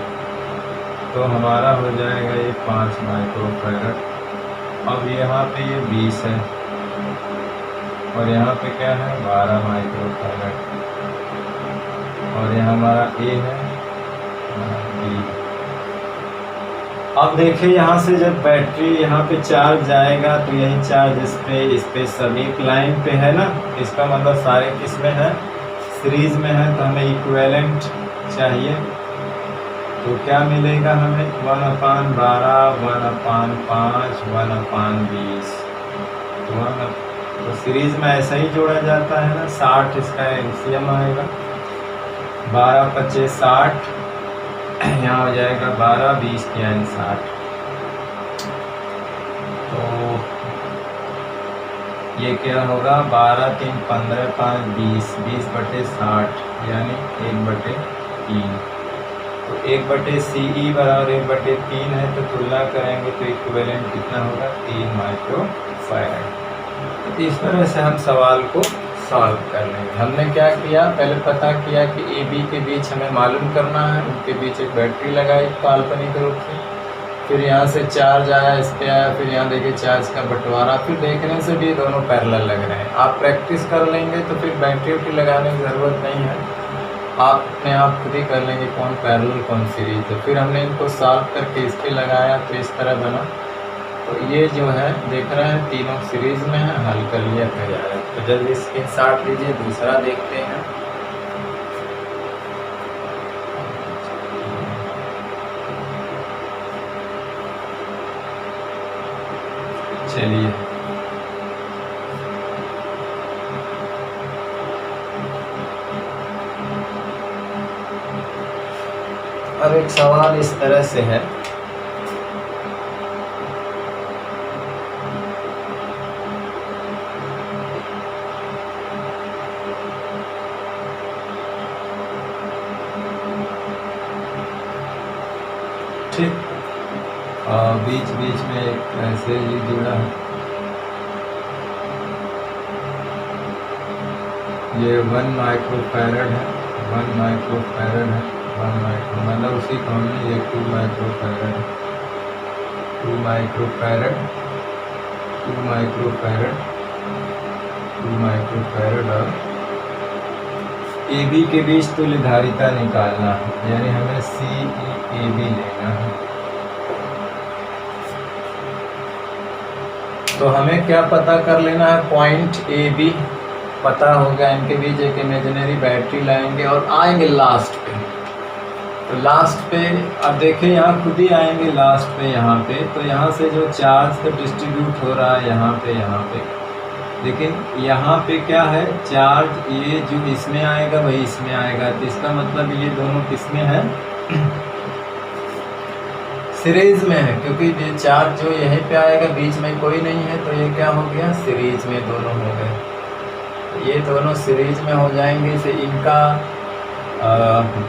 तो हमारा हो जाएगा ये 5 माइक्रोफैरड। अब यहाँ पे ये 20 है और यहाँ पे क्या है 12 माइक्रोफैरड और यहाँ हमारा A है B। अब देखिए यहाँ से जब बैटरी यहाँ पे चार्ज जाएगा तो यही चार्ज इस पे सभी लाइन पे है ना, इसका मतलब सारे किस में है, सीरीज में है। तो हमें इक्विवेलेंट चाहिए, तो क्या मिलेगा हमें 1/12 1/5 1/20। तो सीरीज में ऐसा ही जोड़ा जाता है ना, 60 इसका एलसीएम आएगा, 12 × 25 60, यहाँ हो जाएगा 12 20 यानी 60। तो ये क्या होगा 12 3 15 5 20 20/60 यानी 1/3। तो 1/CE बराबर 1/3 है, तो तुलना करेंगे तो इक्विवेलेंट कितना होगा 3 माइक्रोफैरड। तो इस तरह से हम सवाल को सॉल्व कर लेंगे। हमने क्या किया, पहले पता किया कि ए बी के बीच हमें मालूम करना है, उनके बीच एक बैटरी लगाई काल्पनिक रूप से, फिर यहाँ से चार्ज आया इस पे आया, फिर यहाँ देखिए चार्ज का बंटवारा, फिर देखने से भी दोनों पैरेलल लग रहे हैं। आप प्रैक्टिस कर लेंगे तो फिर बैटरी उटरी लगाने की ज़रूरत नहीं है, आप अपने आप खुद ही कर लेंगे कौन पैरेलल कौन सीरीज। तो फिर हमने इनको सॉल्व करके इस पर लगाया तो इस तरह बना। तो ये जो है देख रहे हैं तीनों सीरीज में है, हल कर लिया फिर आया। तो जल्दी स्क्रीनशॉट लीजिए, दूसरा देखते हैं। चलिए अब एक सवाल इस तरह से है, ठीक, बीच बीच में एक ऐसे ही जुड़ा है। ये 1 माइक्रोफैरड है, 1 माइक्रोफैरड है, 1 माइक्रो मतलब उसी कौन में ये 2 माइक्रोफैरड है, 2 माइक्रोफैरड, 2 माइक्रोफैरड, 2 माइक्रोफैरड और ए बी के बीच तुल्यधारिता निकालना है, यानी हमें सी ई ए बी लेना है। तो हमें क्या पता कर लेना है, पॉइंट ए बी पता हो गया, इनके बीच एक इमेजिनरी बैटरी लाएंगे और आएंगे लास्ट पे। तो लास्ट पे अब देखें यहाँ खुद ही आएंगे लास्ट पे यहाँ पे, तो यहाँ से जो चार्ज तो डिस्ट्रीब्यूट हो रहा है यहाँ पे, लेकिन यहाँ पे क्या है, चार्ज ये जो इसमें आएगा वही इसमें आएगा, तो इसका मतलब ये दोनों किसमें है, सीरीज में है, क्योंकि ये चार्ज जो यहीं पे आएगा बीच में कोई नहीं है, तो ये क्या हो गया, सीरीज में दोनों हो गए। ये दोनों सीरीज में हो जाएंगे, से इनका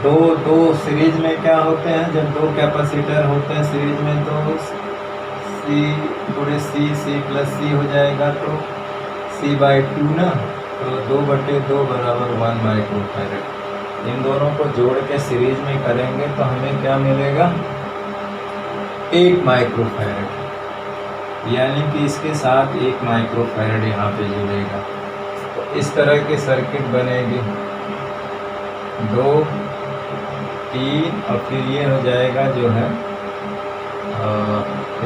दो सीरीज में क्या होते हैं, जब दो कैपेसिटर होते हैं सीरीज में तो सी पूरे सी प्लस सी हो जाएगा, तो C/2 ना, तो 2/2 बराबर 1 माइक्रोफैरड। इन दोनों को जोड़ के सीरीज में करेंगे तो हमें क्या मिलेगा, 1 माइक्रोफैरड, यानी कि इसके साथ 1 माइक्रोफैरड यहाँ पे जुड़ेगा। तो इस तरह की सर्किट बनेगी, 2, 3 और फिर ये हो जाएगा जो है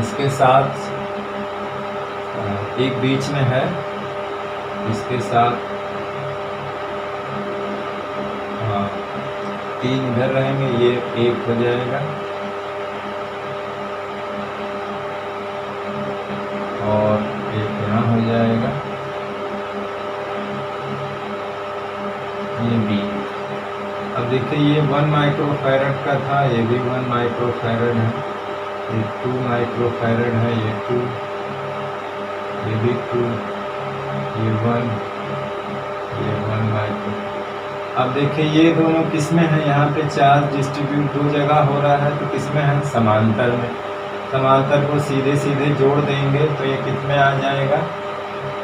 इसके साथ एक बीच में है, इसके साथ 3 इधर रहेंगे, ये 1 हो जाएगा और 1 यहाँ हो जाएगा, ये B। अब देखिए ये 1 माइक्रोफैरड का था, ये भी 1 माइक्रोफैरड है, ये 2 माइक्रोफैरड है, ये 2, ये भी 2, ये 1, ये 1 माइक्रो। अब देखिए ये दोनों किस में है, यहाँ पे चार्ज डिस्ट्रीब्यूट 2 जगह हो रहा है, तो किस में है, समांतर में। समांतर को सीधे सीधे जोड़ देंगे तो ये कितने आ जाएगा,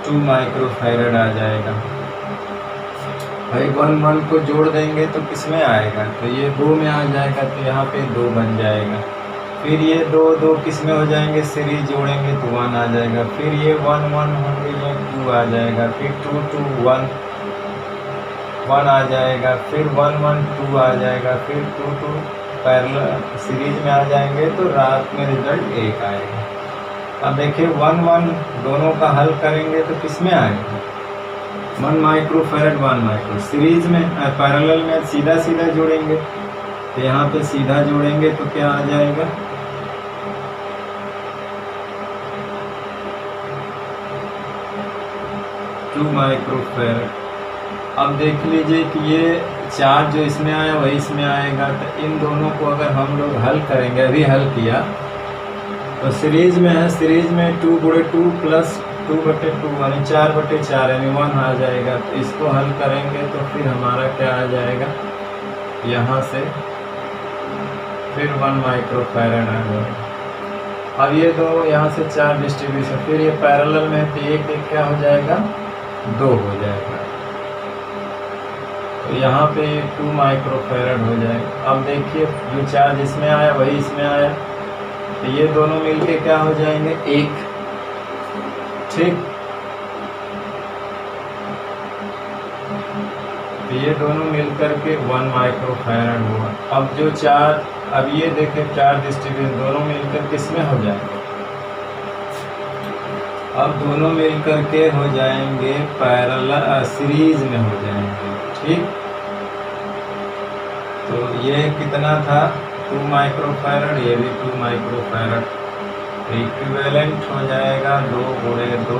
2 माइक्रोफैरड आ जाएगा। भाई 1 को जोड़ देंगे तो किस में आएगा, तो ये 2 में आ जाएगा, तो यहाँ पे 2 बन जाएगा। फिर ये 2 किस में हो जाएंगे, सीरीज जोड़ेंगे तो 1 आ जाएगा, फिर ये 1 होंगे, ये 2 आ जाएगा, फिर 2 1 आ जाएगा, फिर 1 2 आ जाएगा, फिर 2 पैरेलल सीरीज में आ जाएंगे, तो रात में रिजल्ट 1 आएगा। अब देखिए 1 दोनों का हल करेंगे तो किस में आएगा, 1 माइक्रोफैरड 1 माइक्रो, सीरीज में पैरेलल में सीधा जोड़ेंगे, तो यहाँ पे सीधा जोड़ेंगे तो क्या आ जाएगा, 2 माइक्रोफैरड। अब देख लीजिए कि ये चार्ज जो इसमें आया वही इसमें आएगा, तो इन दोनों को अगर हम लोग हल करेंगे, अभी हल किया तो सीरीज में है, सीरीज में 2/2 प्लस 2/2 यानी 4/4 यानी 1 आ जाएगा। तो इसको हल करेंगे तो फिर हमारा क्या आ जाएगा, यहाँ से फिर 1 माइक्रोफैरड आ जाएगा। अब ये दो यहाँ से 4 डिस्ट्रीब्यूशन, फिर ये पैरेलल में तो एक क्या हो जाएगा, 2 हो जाएगा, तो यहाँ पे 2 माइक्रोफैरड हो जाएगा। अब देखिए जो चार्ज इसमें आया वही इसमें आया, तो ये दोनों मिलके क्या हो जाएंगे, 1, ठीक। तो ये दोनों मिलकर के 1 माइक्रोफैरड हुआ। अब जो चार्ज, अब ये देखें चार्ज डिस्ट्रीब्यूशन दोनों मिलकर किसमें हो जाएंगे, अब दोनों मिलकर के हो जाएंगे पैरेलल सीरीज में हो जाएंगे, ठीक। तो ये कितना था, 2 माइक्रोफैरड, ये भी 2 माइक्रोफैरड, इक्विवेलेंट हो जाएगा 2 × 2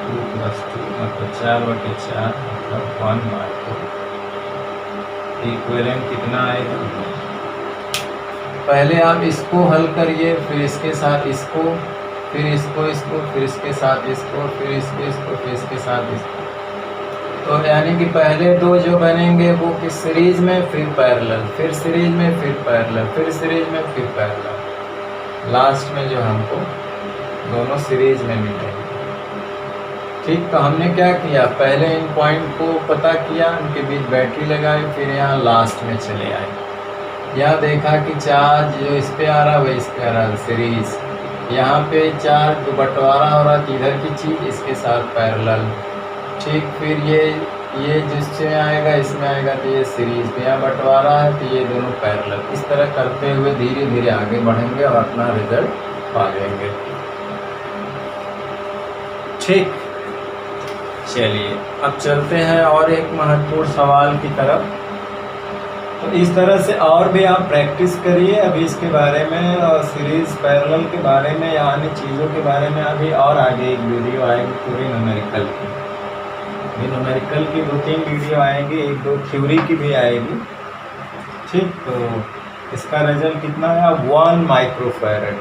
2 + 2 मतलब 4/4 मतलब 1 माइक्रो। इक्विवेलेंट कितना आएगा, पहले आप इसको हल करिए, फिर इसके साथ इसको, फिर इसको, फिर इसके साथ इसको, फिर इसको, फिर इसके साथ इसको। तो यानी कि पहले 2 जो बनेंगे वो किस सीरीज में, फिर पैरेलल, फिर सीरीज में, फिर पैरेलल, फिर सीरीज में, फिर पैरेलल, लास्ट में जो हमको दोनों सीरीज में मिलेंगे। ठीक, तो हमने क्या किया, पहले इन पॉइंट को पता किया, उनके बीच बैटरी लगाई, फिर यहाँ लास्ट में चले आए। यहाँ देखा कि चार्ज जो इस पे आ रहा है वही इस पे आ रहा है, सीरीज। यहाँ पे चार्ज जो बंटवारा हो रहा है इधर की चीज़ इसके साथ पैरेलल। ठीक, फिर ये जिसमें आएगा इसमें आएगा तो ये सीरीज में, यहाँ बंटवारा है तो ये दोनों पैरेलल। इस तरह करते हुए धीरे धीरे आगे बढ़ेंगे और अपना रिजल्ट पा लेंगे। ठीक, चलिए अब चलते हैं और एक महत्वपूर्ण सवाल की तरफ। तो इस तरह से और भी आप प्रैक्टिस करिए अभी इसके बारे में, और सीरीज पैरेलल के बारे में या अन्य चीज़ों के बारे में अभी और आगे एक वीडियो आएगी पूरी न्यूमेरिकल की। न्यूमेरिकल की 2-3 वीडियो आएंगी, 1-2 थ्योरी की भी आएगी। ठीक, तो इसका रिजल्ट कितना है, 1 माइक्रोफैरड।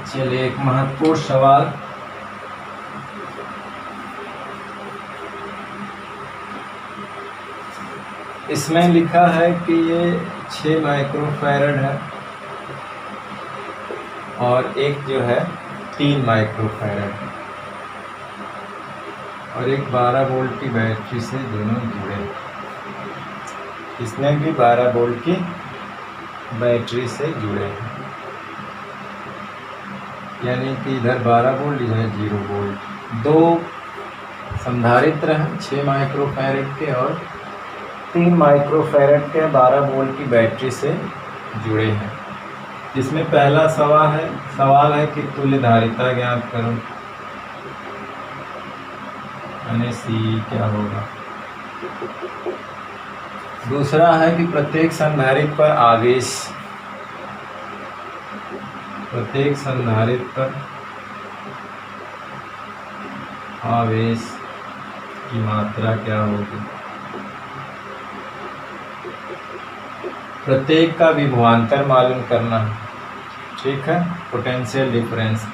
चलिए एक महत्वपूर्ण सवाल। इसमें लिखा है कि ये 6 माइक्रोफैरड है और एक जो है 3 माइक्रोफैरड है और एक 12 वोल्ट की बैटरी से दोनों जुड़े। इसमें भी 12 वोल्ट की बैटरी से जुड़े हैं, यानी कि इधर 12 वोल्ट इधर 0 वोल्ट। 2 संधारित्र हैं 6 माइक्रोफैरड के और 3 माइक्रोफैरड के 12 वोल्ट की बैटरी से जुड़े हैं। इसमें पहला सवाल है कि तुल्य धारिता ज्ञात करो, यानी C क्या होगा। दूसरा है कि प्रत्येक संधारित्र पर आवेश, प्रत्येक संधारित्र पर आवेश की मात्रा क्या होगी। प्रत्येक का विभवांतर मालूम करना है। ठीक है, पोटेंशियल डिफरेंस,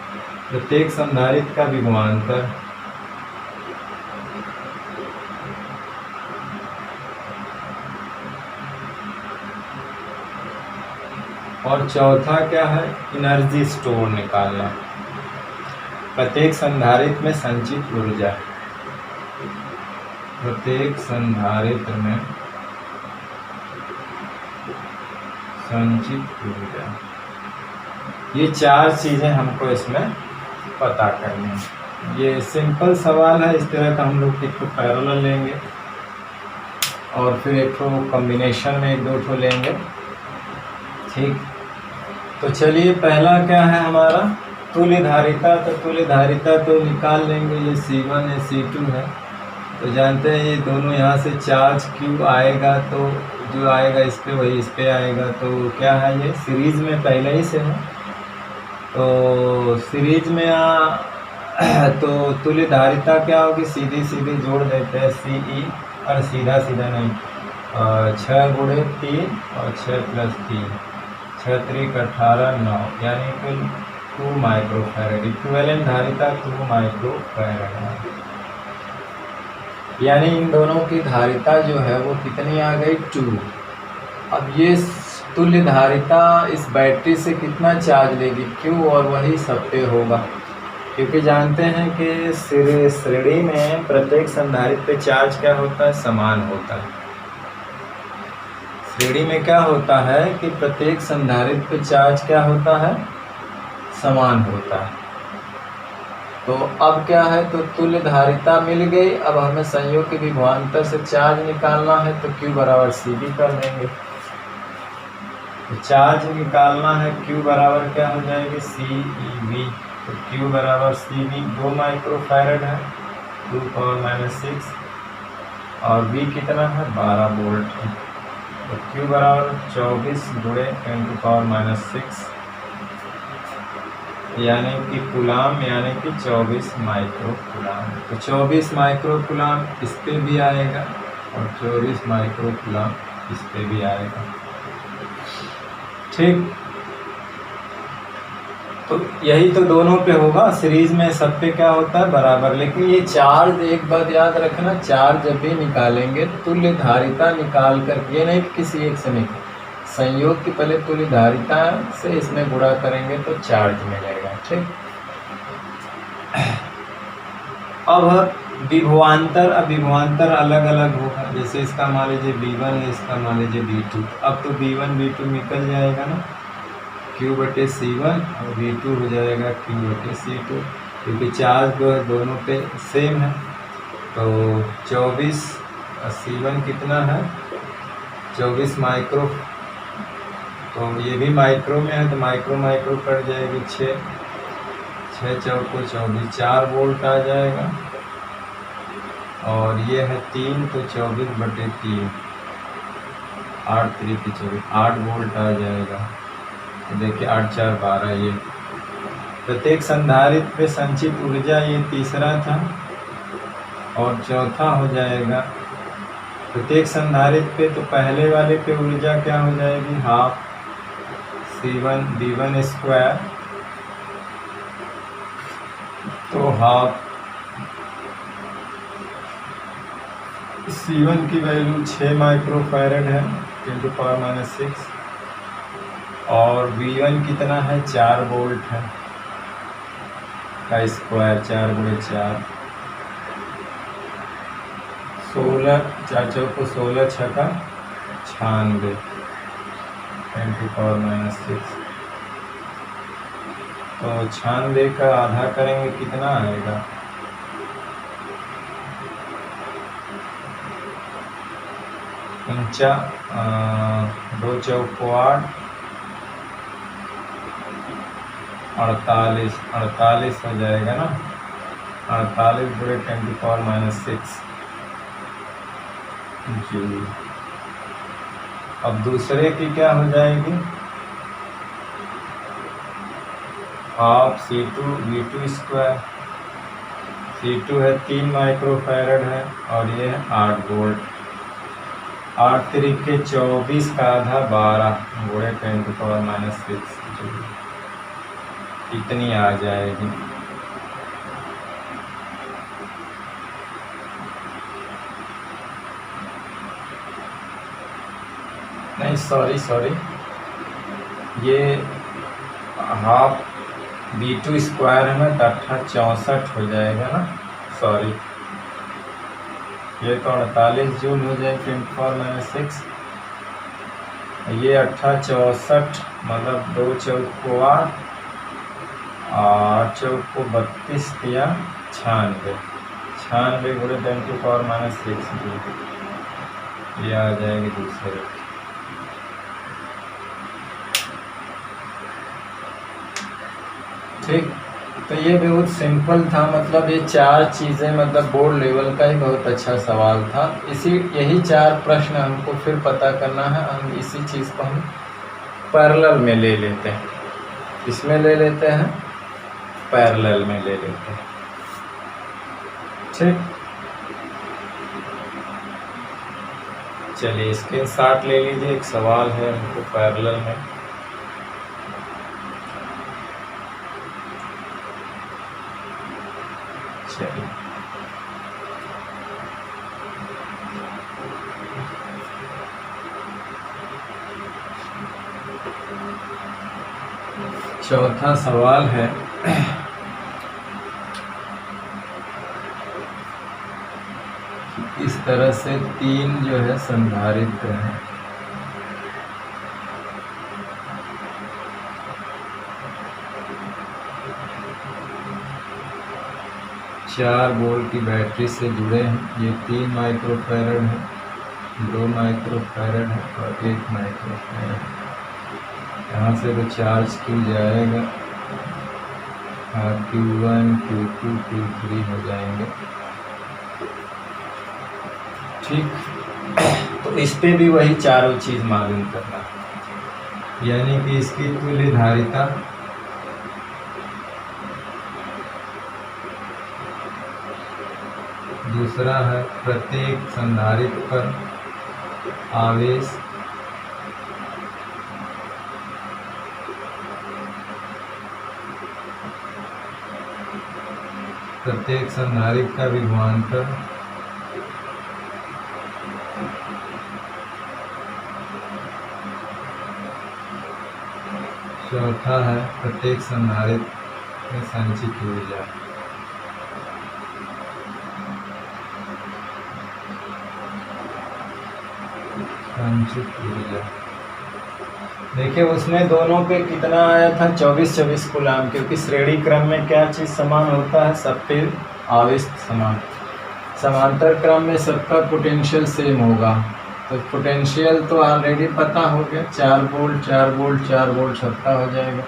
प्रत्येक संधारित्र का विभवांतर। और चौथा क्या है, एनर्जी स्टोर निकालना, प्रत्येक संधारित्र में संचित ऊर्जा, प्रत्येक संधारित्र में संचित ऊर्जा। ये 4 चीज़ें हमको इसमें पता करनी है। ये सिंपल सवाल है, इस तरह का हम लोग एक तो पैरेलल लेंगे और फिर एक तो कॉम्बिनेशन में 1-2 ठो लेंगे। ठीक, तो चलिए पहला क्या है हमारा, तुल्य धारिता। तो तुल्य धारिता तो निकाल लेंगे, ये C1 है C2 है, तो जानते हैं ये दोनों यहाँ से चार्ज Q आएगा तो जो आएगा इस पे वही इस पे आएगा। तो क्या है, ये सीरीज में पहले ही से है, तो सीरीज में तो तुल्य धारिता क्या होगी, सीधी सीधी जोड़ देते हैं CE, और सीधा सीधा नहीं, 6 × 3 और 6 + 3, 6 × 3 = 18, 9, यानी कुल 2 माइक्रोफैरड। इक्विवेलेंट धारिता 2 माइक्रोफैरड है, यानी इन दोनों की धारिता जो है वो कितनी आ गई, 2। अब ये तुल्य धारिता इस बैटरी से कितना चार्ज लेगी, Q, और वही सब पे होगा, क्योंकि जानते हैं कि श्रेणी में प्रत्येक संधारित्र पे चार्ज क्या होता है, समान होता है। श्रेणी में क्या होता है कि प्रत्येक संधारित्र पे चार्ज क्या होता है, समान होता है। तो अब क्या है, तो तुल्य धारिता मिल गई। अब हमें संयोग के विभवांतर से चार्ज निकालना है, तो Q बराबर CB कर लेंगे। तो चार्ज निकालना है, Q बराबर क्या हो जाएगी, CEV। तो Q बराबर CB 2 माइक्रोफैरड है, 2⁻⁻6, और V कितना है, 12 वोल्ट है। तो Q बराबर 24 × 10⁻⁻6, यानी कि कूलाम, यानी कि 24 माइक्रोकूलाम। तो 24 माइक्रोकूलाम इस पे भी आएगा और 24 माइक्रोकूलाम इस पे भी आएगा। ठीक, तो यही तो दोनों पे होगा, सीरीज में सब पे क्या होता है बराबर। लेकिन ये चार्ज एक बात याद रखना, चार्ज जब भी निकालेंगे तुल्य धारिता निकाल कर, ये नहीं कि किसी एक से निकाल, संयोग की पहले तुल्य धारिता से इसमें गुणा करेंगे तो चार्ज मिलेगा। ठीक, अब विभवांतर, अब विभवांतर अलग अलग होगा। जैसे इसका मान लीजिए V1 है, इसका मान लीजिए V2। अब तो V1 V2 निकल जाएगा ना, Q/C1 और V2 हो जाएगा Q/C2, क्योंकि चार्ज जो है दोनों पे सेम है। तो 24 C1 कितना है 24 माइक्रो, तो ये भी माइक्रो में है तो माइक्रो माइक्रो कट जाएगी, 6 चौक 24, 4 वोल्ट आ जाएगा। और ये है 3 तो 24/3, 8 3 की 24, 8 वोल्ट आ जाएगा। तो देखिए 8 4 12। ये प्रत्येक संधारित्र पे संचित ऊर्जा ये तीसरा था, और चौथा हो जाएगा प्रत्येक संधारित्र पे, तो पहले वाले पे ऊर्जा क्या हो जाएगी, हाफ C1 V1 स्क्वायर, तो हाफ C1 की वैल्यू 6 माइक्रोफैरड है 10⁻⁻⁶, और V1 कितना है 4 वोल्ट है का स्क्वायर, 4 × 4 16, 4 चौको 16 छक्का 96 10⁻⁻⁶। तो 96 का आधा करेंगे कितना आएगा, 2 चौको 8, 48 हो जाएगा ना, 48 × 10⁻⁻⁶ जूल। अब दूसरे की क्या हो जाएगी, half C2 V2 square, C2 है 3 माइक्रोफैरड है, और ये है 8 वोल्ट, 8 3 24 का आधा 12 × 10⁻⁻⁶ जूल, इतनी आ जाएगी। नहीं सॉरी, ये हाफ V2 स्क्वायर है ना, तो 64 हो जाएगा ना, सॉरी, ये तो 48 जूल हो जाएगा 10⁻⁶। ये 64 मतलब 2 चौको 8, 8 चौको 32 या 96 × 10⁻⁻⁶ जूल, ये आ जाएगी दूसरे। ठीक, तो ये बहुत सिंपल था, मतलब ये 4 चीज़ें, मतलब बोर्ड लेवल का ही बहुत अच्छा सवाल था। यही 4 प्रश्न हमको फिर पता करना है। हम इसी चीज़ को हम पैरेलल में ले लेते हैं, इसमें ले लेते हैं, पैरेलल में ले लेते हैं। ठीक, चलिए स्क्रीनशॉट ले लीजिए, एक सवाल है हमको पैरेलल में। चलिए चौथा सवाल है, इस तरह से 3 जो है संधारित्र हैं, चार वोल्ट की बैटरी से जुड़े हैं। ये 3 माइक्रोफैरड है, 2 माइक्रोफैरड है और 1 माइक्रोफैरड है। यहाँ से तो चार्ज Q जाएगा, Q1 Q2 Q3 हो जाएंगे। ठीक, तो इस पे भी वही चारों चीज़ मालूम करना, यानी कि इसकी तुल्य धारिता, दूसरा है प्रत्येक संधारित्र पर आवेश, प्रत्येक संधारित्र का विभवांतर चौथा है प्रत्येक संधारित्र में संचित ऊर्जा। देखिए उसमें दोनों पे कितना आया था, 24-24 कूलाम, क्योंकि श्रेणी क्रम में क्या चीज़ समान होता है, सब पे आवेश समान। समांतर क्रम में सबका पोटेंशियल सेम होगा, तो पोटेंशियल तो ऑलरेडी पता हो गया, 4 वोल्ट 4 वोल्ट 4 वोल्ट सबका हो जाएगा।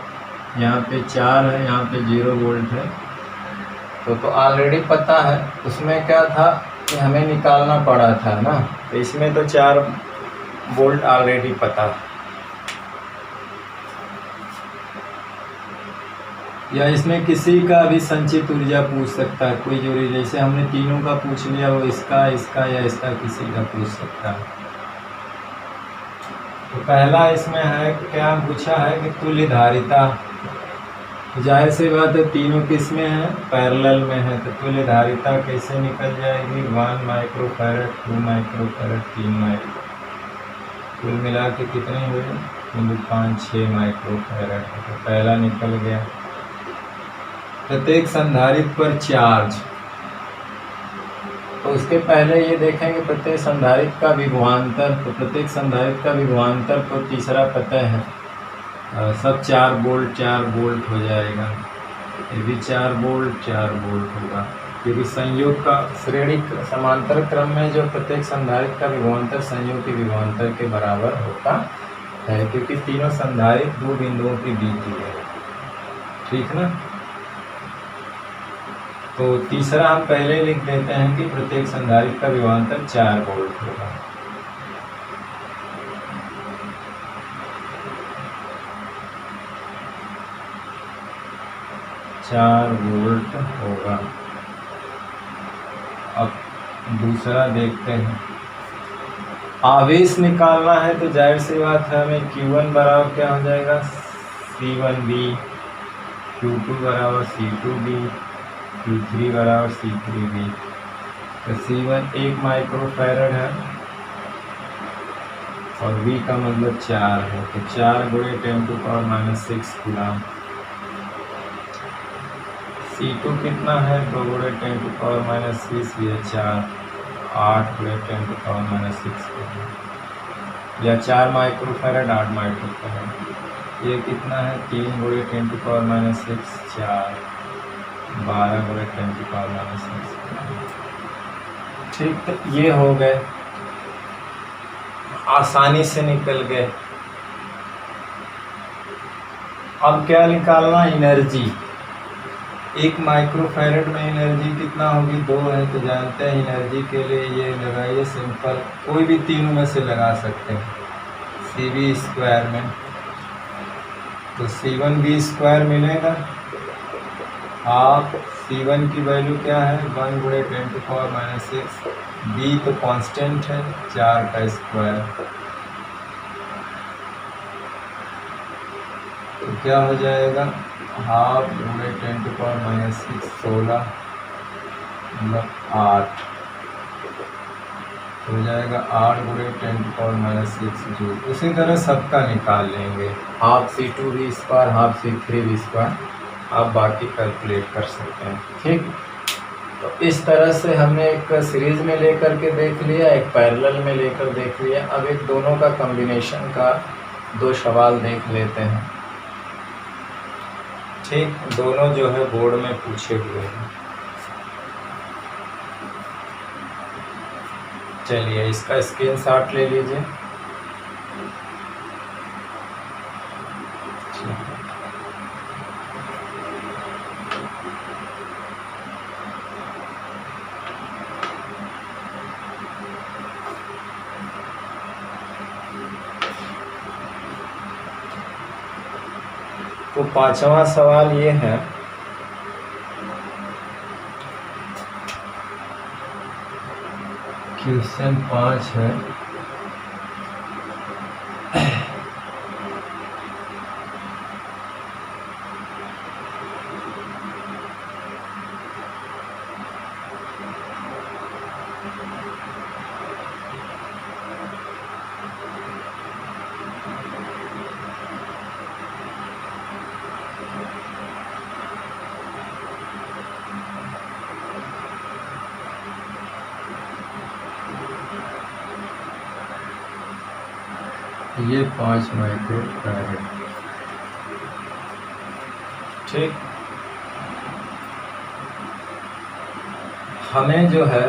यहाँ पे 4 है, यहाँ पे 0 वोल्ट है, तो ऑलरेडी पता है। उसमें क्या था कि हमें निकालना पड़ा था ना, तो इसमें तो 4 वोल्ट ऑलरेडी पता। या इसमें किसी का भी संचित ऊर्जा पूछ सकता है, कोई जरूरी, जैसे हमने तीनों का पूछ लिया, वो इसका इसका या इसका किसी का पूछ सकता है। तो पहला इसमें है, क्या पूछा है कि तुल्य धारिता। जाहिर सी बात है तीनों किस में है, पैरेलल में है, तो तुल्य धारिता कैसे निकल जाएगी, 1 माइक्रोफैरड 2 माइक्रोफैरड 3 माइक्रो, कुल मिला के कितने हुए, 5-6 माइक्रोफैरड। तो पहला निकल गया। प्रत्येक संधारित्र पर चार्ज, तो उसके पहले ये देखेंगे प्रत्येक संधारित्र का विभवांतर। तो प्रत्येक संधारित्र का विभवांतर तो तीसरा पता है, सब 4 वोल्ट हो जाएगा। ये भी 4 वोल्ट होगा, क्योंकि संयोग का श्रेणी समांतर क्रम में जो प्रत्येक संधारित्र का विभवांतर संयोग के विभवांतर के बराबर होता है, क्योंकि तीनों संधारित्र 2 बिंदुओं के बीच ही है, ठीक ना। तो तीसरा हम पहले लिख देते हैं कि प्रत्येक संधारित्र का विभवांतर 4 वोल्ट होगा। अब दूसरा देखते हैं, आवेश निकालना है, तो जाहिर सी बात है हमें Q1 बराबर क्या हो जाएगा, C1V, Q2 बराबर C2V, Q3 बराबर C3V। तो C1 1 माइक्रोफैरड है और V का मतलब 4 है, तो 4 × 10⁻⁻6 कूलाम। C2 कितना है, 2 × 10⁻⁻6 ये 4, 8 × 10⁻⁻6 या 4 माइक्रोफैरड 8 माइक्रोफैरड। ये कितना है, 3 × 10⁻⁻6 4, 12 × 10⁻⁻6। ठीक, तो ये हो गए, आसानी से निकल गए। अब क्या निकालना, एनर्जी। 1 माइक्रोफैरड में एनर्जी कितना होगी, 2 है, तो जानते हैं एनर्जी के लिए ये लगाइए सिंपल, कोई भी तीनों में से लगा सकते हैं, CV² में। तो C1V² मिलेगा। आप C1 की वैल्यू क्या है, 1 × 10⁻⁻6, B तो कांस्टेंट है, 4 का स्क्वायर, तो क्या हो जाएगा, 1/2 × 10⁻⁻6 16, मतलब 8 हो जाएगा, 8 × 10⁻⁻6 जूल। उसी तरह सबका निकाल लेंगे, 1/2 C2V², 1/2 C3V², आप बाकी कैलकुलेट कर सकते हैं, ठीक। तो इस तरह से हमने एक सीरीज में लेकर के देख लिया, एक पैरेलल में लेकर देख लिया। अब एक दोनों का कॉम्बिनेशन का 2 सवाल देख लेते हैं, ठीक। दोनों जो है बोर्ड में पूछे हुए हैं। चलिए इसका स्क्रीनशॉट ले लीजिए। तो 5वां सवाल ये है, क्वेश्चन 5 है, ये 5 माइक्रो फैरेड। ठीक, हमें जो है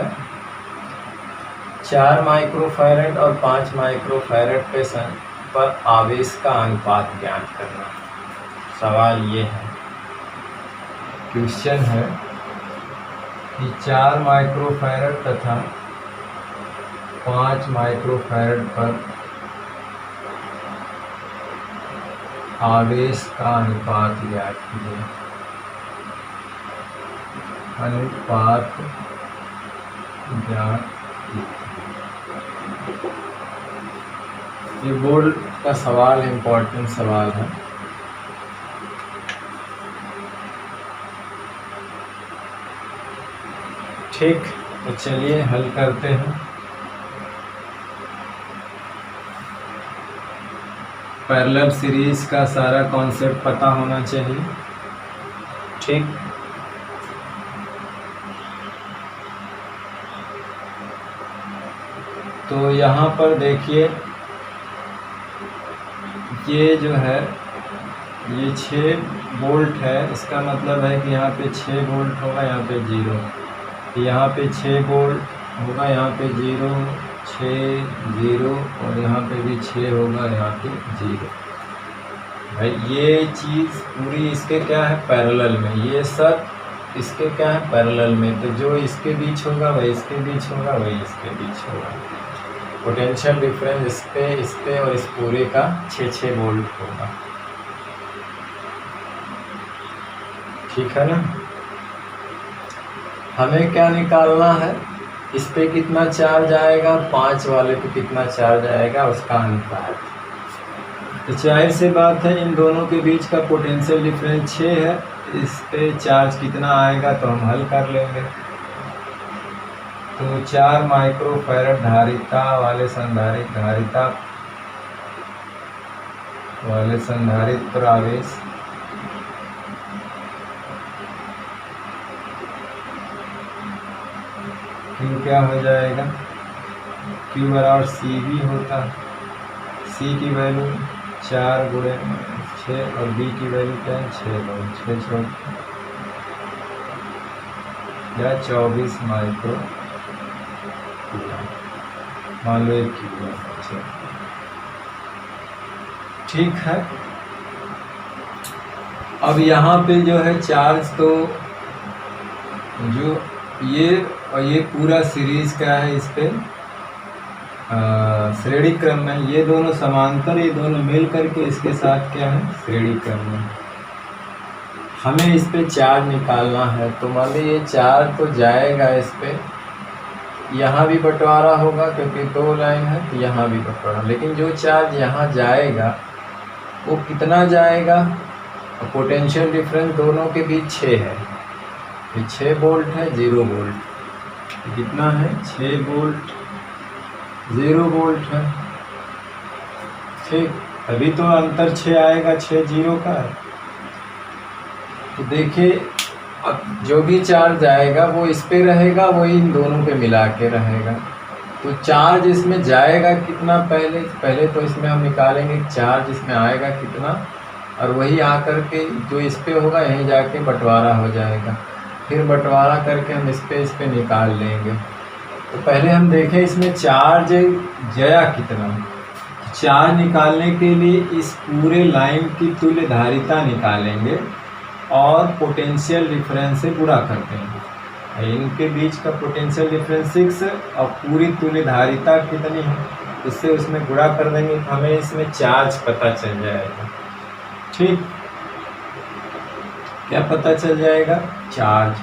4 माइक्रो फैरेड और 5 माइक्रो फैरेड पर आवेश का अनुपात ज्ञात करना। सवाल ये है, क्वेश्चन है कि 4 माइक्रो फैरेड तथा 5 माइक्रो फैरेड पर आवेश का अनुपात ज्ञात कीजिए। अनुपात ज्ञात कीजिए। ये बोर्ड का सवाल है, इम्पोर्टेंट सवाल है। ठीक, तो चलिए हल करते हैं। पैरेलल सीरीज का सारा कॉन्सेप्ट पता होना चाहिए। ठीक, तो यहाँ पर देखिए, ये जो है ये 6 वोल्ट है। इसका मतलब है कि यहाँ पे 6 वोल्ट होगा, यहाँ पे 0, यहाँ पे 6 वोल्ट होगा, यहाँ पे 0, 6, 0 और यहाँ पे भी 6 होगा, यहाँ पे 0। भाई ये चीज़ पूरी इसके क्या है, पैरेलल में। ये सब इसके क्या है, पैरेलल में। तो जो इसके बीच होगा वही इसके बीच होगा, वही इसके बीच होगा। पोटेंशियल डिफरेंस इस पे और इस पूरे का 6 वोल्ट होगा। ठीक है ना। हमें क्या निकालना है, इस पे कितना चार्ज आएगा, 5 वाले पे कितना चार्ज आएगा, उसका अनुपात। तो जाहिर सी बात है इन दोनों के बीच का पोटेंशियल डिफरेंस 6 है। इस पे चार्ज कितना आएगा तो हम हल कर लेंगे। तो 4 माइक्रो फैरेड धारिता वाले संधारित्र पर आवेश Q क्या हो जाएगा, Q बराबर सी भी होता है। C की वैल्यू 4 गुणे 6 और B की वैल्यू क्या है, 6 या 24 माइक्रो मान लो 1 किलो। ठीक है, अब यहाँ पे जो है चार्ज, तो जो ये और ये पूरा सीरीज क्या है, इस पे श्रेणी क्रम में ये दोनों समांतर, ये दोनों मिल करके इसके साथ क्या है, श्रेणी क्रम में। हमें इस पे चार्ज निकालना है। तो मान लीजिए ये चार्ज तो जाएगा इस पे, यहाँ भी बंटवारा होगा क्योंकि 2 लाइन है, तो यहाँ भी बंटवारा। लेकिन जो चार्ज यहाँ जाएगा वो कितना जाएगा, पोटेंशियल डिफरेंस दोनों के बीच 6 है। ये 6 वोल्ट है, 0 वोल्ट। कितना है, 6 वोल्ट, 0 वोल्ट है। ठीक, अभी तो अंतर 6 आएगा, 6 0 का है। तो देखिए अब जो भी चार्ज आएगा वो इस पे रहेगा, वही इन दोनों पे मिला के रहेगा। तो चार्ज इसमें जाएगा कितना, पहले तो इसमें हम निकालेंगे चार्ज इसमें आएगा कितना, और वही आकर के जो इस पे होगा यहीं जाके बंटवारा हो जाएगा। फिर बंटवारा करके हम इस पे निकाल लेंगे। तो पहले हम देखें इसमें चार्ज गया कितना। चार्ज निकालने के लिए इस पूरे लाइन की तुल्य धारिता निकालेंगे और पोटेंशियल डिफरेंस से गुणा करते हैं। इनके बीच का पोटेंशियल डिफरेंस 6 और पूरी तुल्य धारिता कितनी है, उससे उसमें गुणा कर देंगे तो हमें इसमें चार्ज पता चल जाएगा। ठीक, क्या पता चल जाएगा, चार्ज।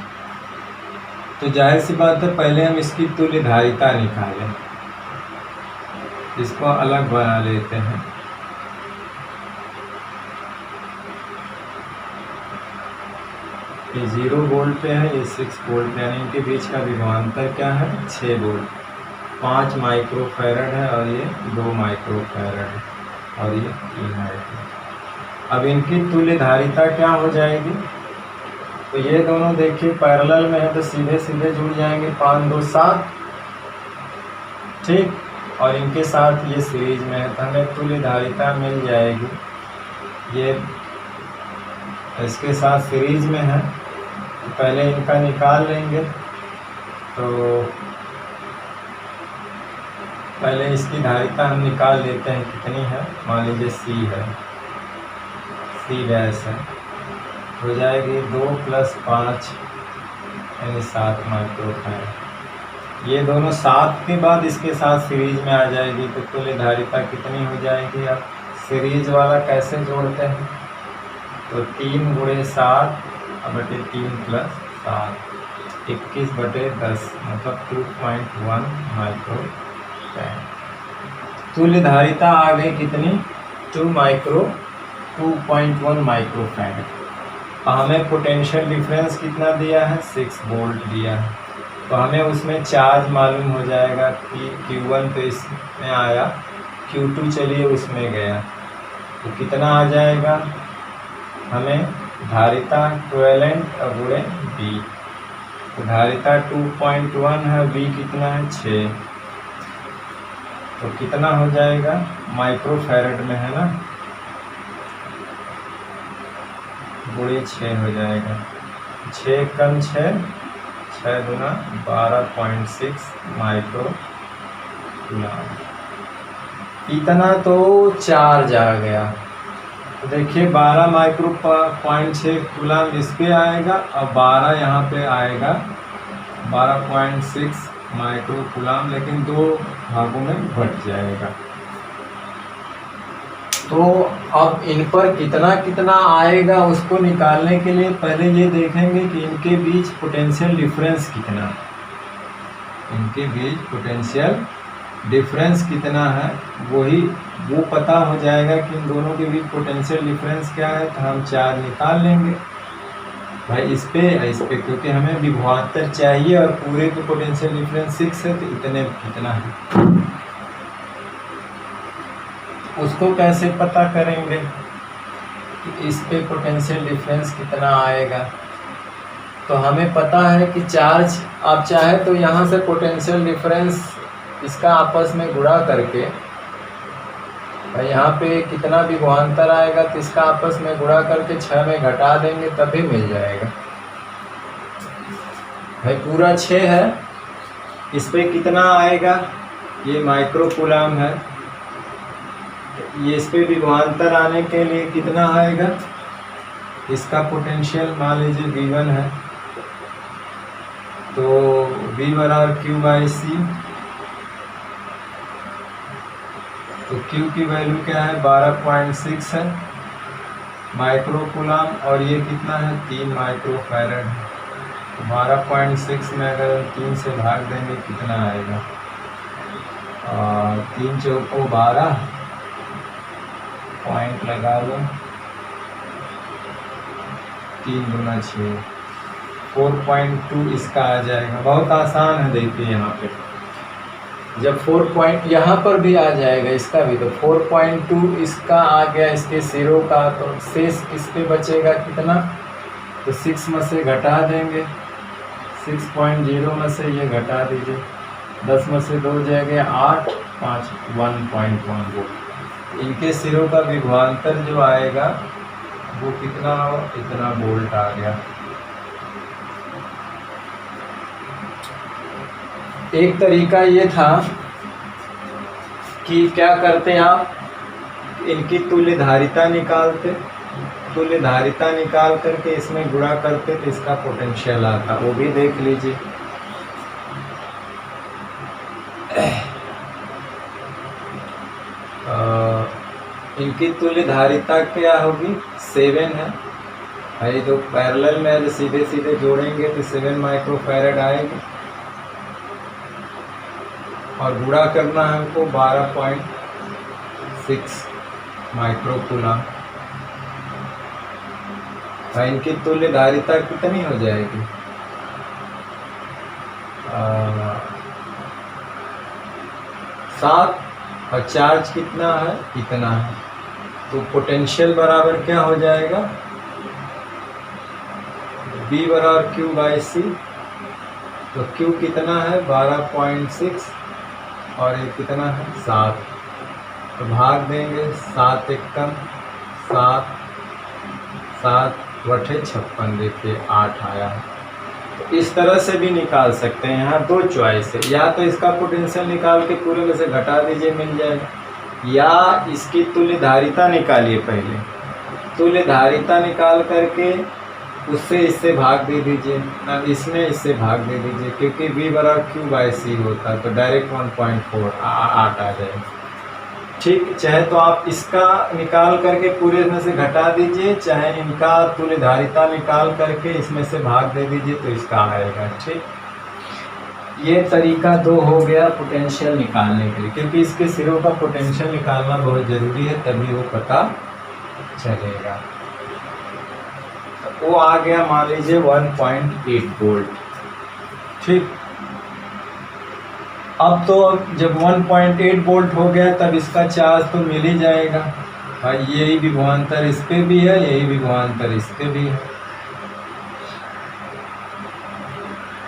तो जाहिर सी बात है पहले हम इसकी तुल्य धारिता निकालें। इसको अलग बना लेते हैं। ये 0 वोल्ट पे है, ये 6 वोल्ट पे, यानी इनके बीच का विभवांतर क्या है, 6 वोल्ट। 5 माइक्रो फैरेड है और ये 2 माइक्रो फैरेड है और ये 3 माइक्रो। अब इनकी तुल्य धारिता क्या हो जाएगी, तो ये दोनों देखिए पैरेलल में है तो सीधे सीधे जुड़ जाएंगे, 5 2 7। ठीक, और इनके साथ ये सीरीज में है, तो हमें तुल्य धारिता मिल जाएगी। ये इसके साथ सीरीज में है, तो पहले इनका निकाल लेंगे। तो पहले इसकी धारिता हम निकाल लेते हैं कितनी है। मान लीजिए सी है, सी गैस है, हो जाएगी 2 + 5 यानी 7 माइक्रोफैराड। ये दोनों 7 के बाद इसके साथ सीरीज में आ जाएगी, तो कुल धारिता कितनी हो जाएगी। अब सीरीज वाला कैसे जोड़ते हैं, तो 3 × 7 / 3 + 7 21/10 मतलब 2.1 माइक्रोफैराड। तुल्य धारिता आ गई कितनी, 2.1 माइक्रोफैराड। हमें पोटेंशियल डिफरेंस कितना दिया है, 6 वोल्ट दिया है। तो हमें उसमें चार्ज मालूम हो जाएगा कि Q1 तो इसमें आया, Q2 चलिए उसमें गया, तो कितना आ जाएगा। हमें धारिता इक्विवेलेंट गुणे B, तो धारिता 2.1 है, B कितना है 6, तो कितना हो जाएगा माइक्रोफैराड में है ना, गुणे 6 हो जाएगा। 6 कम 6, 6 गुना 12.6 माइक्रोकूलम। इतना तो चार्ज आ गया। तो देखिए 12 माइक्रो.6 कूलम इस पे आएगा और 12 यहाँ पे आएगा 12.6 माइक्रोकूलम, लेकिन 2 भागों में बट जाएगा। तो अब इन पर कितना कितना आएगा उसको निकालने के लिए पहले ये देखेंगे कि इनके बीच पोटेंशियल डिफरेंस कितना है। इनके बीच पोटेंशियल डिफरेंस कितना है वो पता हो जाएगा कि इन दोनों के बीच पोटेंशियल डिफरेंस क्या है, तो हम चार्ज निकाल लेंगे भाई इस पे क्योंकि हमें विभवांतर चाहिए और पूरे पे पोटेंशियल डिफरेंस 6 है, तो इतने कितना है उसको कैसे पता करेंगे कि इस पे पोटेंशियल डिफरेंस कितना आएगा। तो हमें पता है कि चार्ज आप चाहे तो यहाँ से पोटेंशियल डिफरेंस इसका आपस में गुणा करके भाई यहाँ पे कितना विभवांतर आएगा तो इसका आपस में गुणा करके 6 में घटा देंगे तभी मिल जाएगा। भाई पूरा 6 है, इस पे कितना आएगा, ये माइक्रोकूलम है, ये इस पे विभवांतर आने के लिए कितना आएगा, इसका पोटेंशियल मान लीजिए V1 है, तो V = Q/C, तो Q की वैल्यू क्या है 12.6 है माइक्रोकूलम, और ये कितना है 3 माइक्रोफैराड। तो 12.6 में अगर 3 से भाग देंगे कितना आएगा, 3 चौको 12, पॉइंट लगा लो, 3 गुना 6, 4.2 इसका आ जाएगा। बहुत आसान है, देखिए यहाँ पे जब 4 यहाँ पर भी आ जाएगा इसका भी, तो 4.2 इसका आ गया इसके सिरों का, तो शेष इस पे बचेगा कितना, तो 6 में से घटा देंगे, 6.0 में से ये घटा दीजिए, 10 में से 2 जाएगा 8, 5 1.1 वोल्ट। इनके सिरों का विभवांतर जो आएगा वो कितना हो, इतना वोल्ट आ गया। एक तरीका ये था कि क्या करते आप, इनकी तुल्य धारिता निकालते, तुल्य धारिता निकाल करके इसमें गुणा करते तो इसका पोटेंशियल आता, वो भी देख लीजिए। इनकी तुल्य धारिता क्या होगी 7 है भाई, तो पैरेलल में सीधे सीधे जोड़ेंगे तो 7 माइक्रोफैराड आएगी, और गुणा करना है हमको 12.6 माइक्रोकूलम। भाई इनकी तुल्य धारिता कितनी हो जाएगी, 7, और चार्ज कितना है, इतना है, तो पोटेंशियल बराबर क्या हो जाएगा, B = Q/C, तो Q कितना है 12.6, और ये कितना है 7, तो भाग देंगे 7 एकम 7, 7/56, देखिए 8 आया है। तो इस तरह से भी निकाल सकते हैं। यहाँ दो चॉइस है, या तो इसका पोटेंशियल निकाल के पूरे में से घटा दीजिए, मिल जाएगा, या इसकी तुल्यधारिता निकालिए। पहले तुल्यधारिता निकाल करके उससे इससे भाग दे दीजिए, इसमें इससे भाग दे दीजिए, क्योंकि V/Q/C होता है, तो डायरेक्ट 1.4 8 आ जाएगा। ठीक, चाहे तो आप इसका निकाल करके पूरे में से घटा दीजिए, चाहे इनका तुल्यधारिता निकाल करके इसमें से भाग दे दीजिए, तो इसका आएगा। ठीक, ये तरीका 2 हो गया पोटेंशियल निकालने के लिए, क्योंकि इसके सिरों का पोटेंशियल निकालना बहुत ज़रूरी है, तभी वो पता चलेगा। वो आ गया मान लीजिए 1.8 वोल्ट। ठीक, अब तो जब 1.8 वोल्ट हो गया तब इसका चार्ज तो मिल ही जाएगा भाई। यही विभवांतर इस पे भी है, यही विभवांतर इस पे भी है।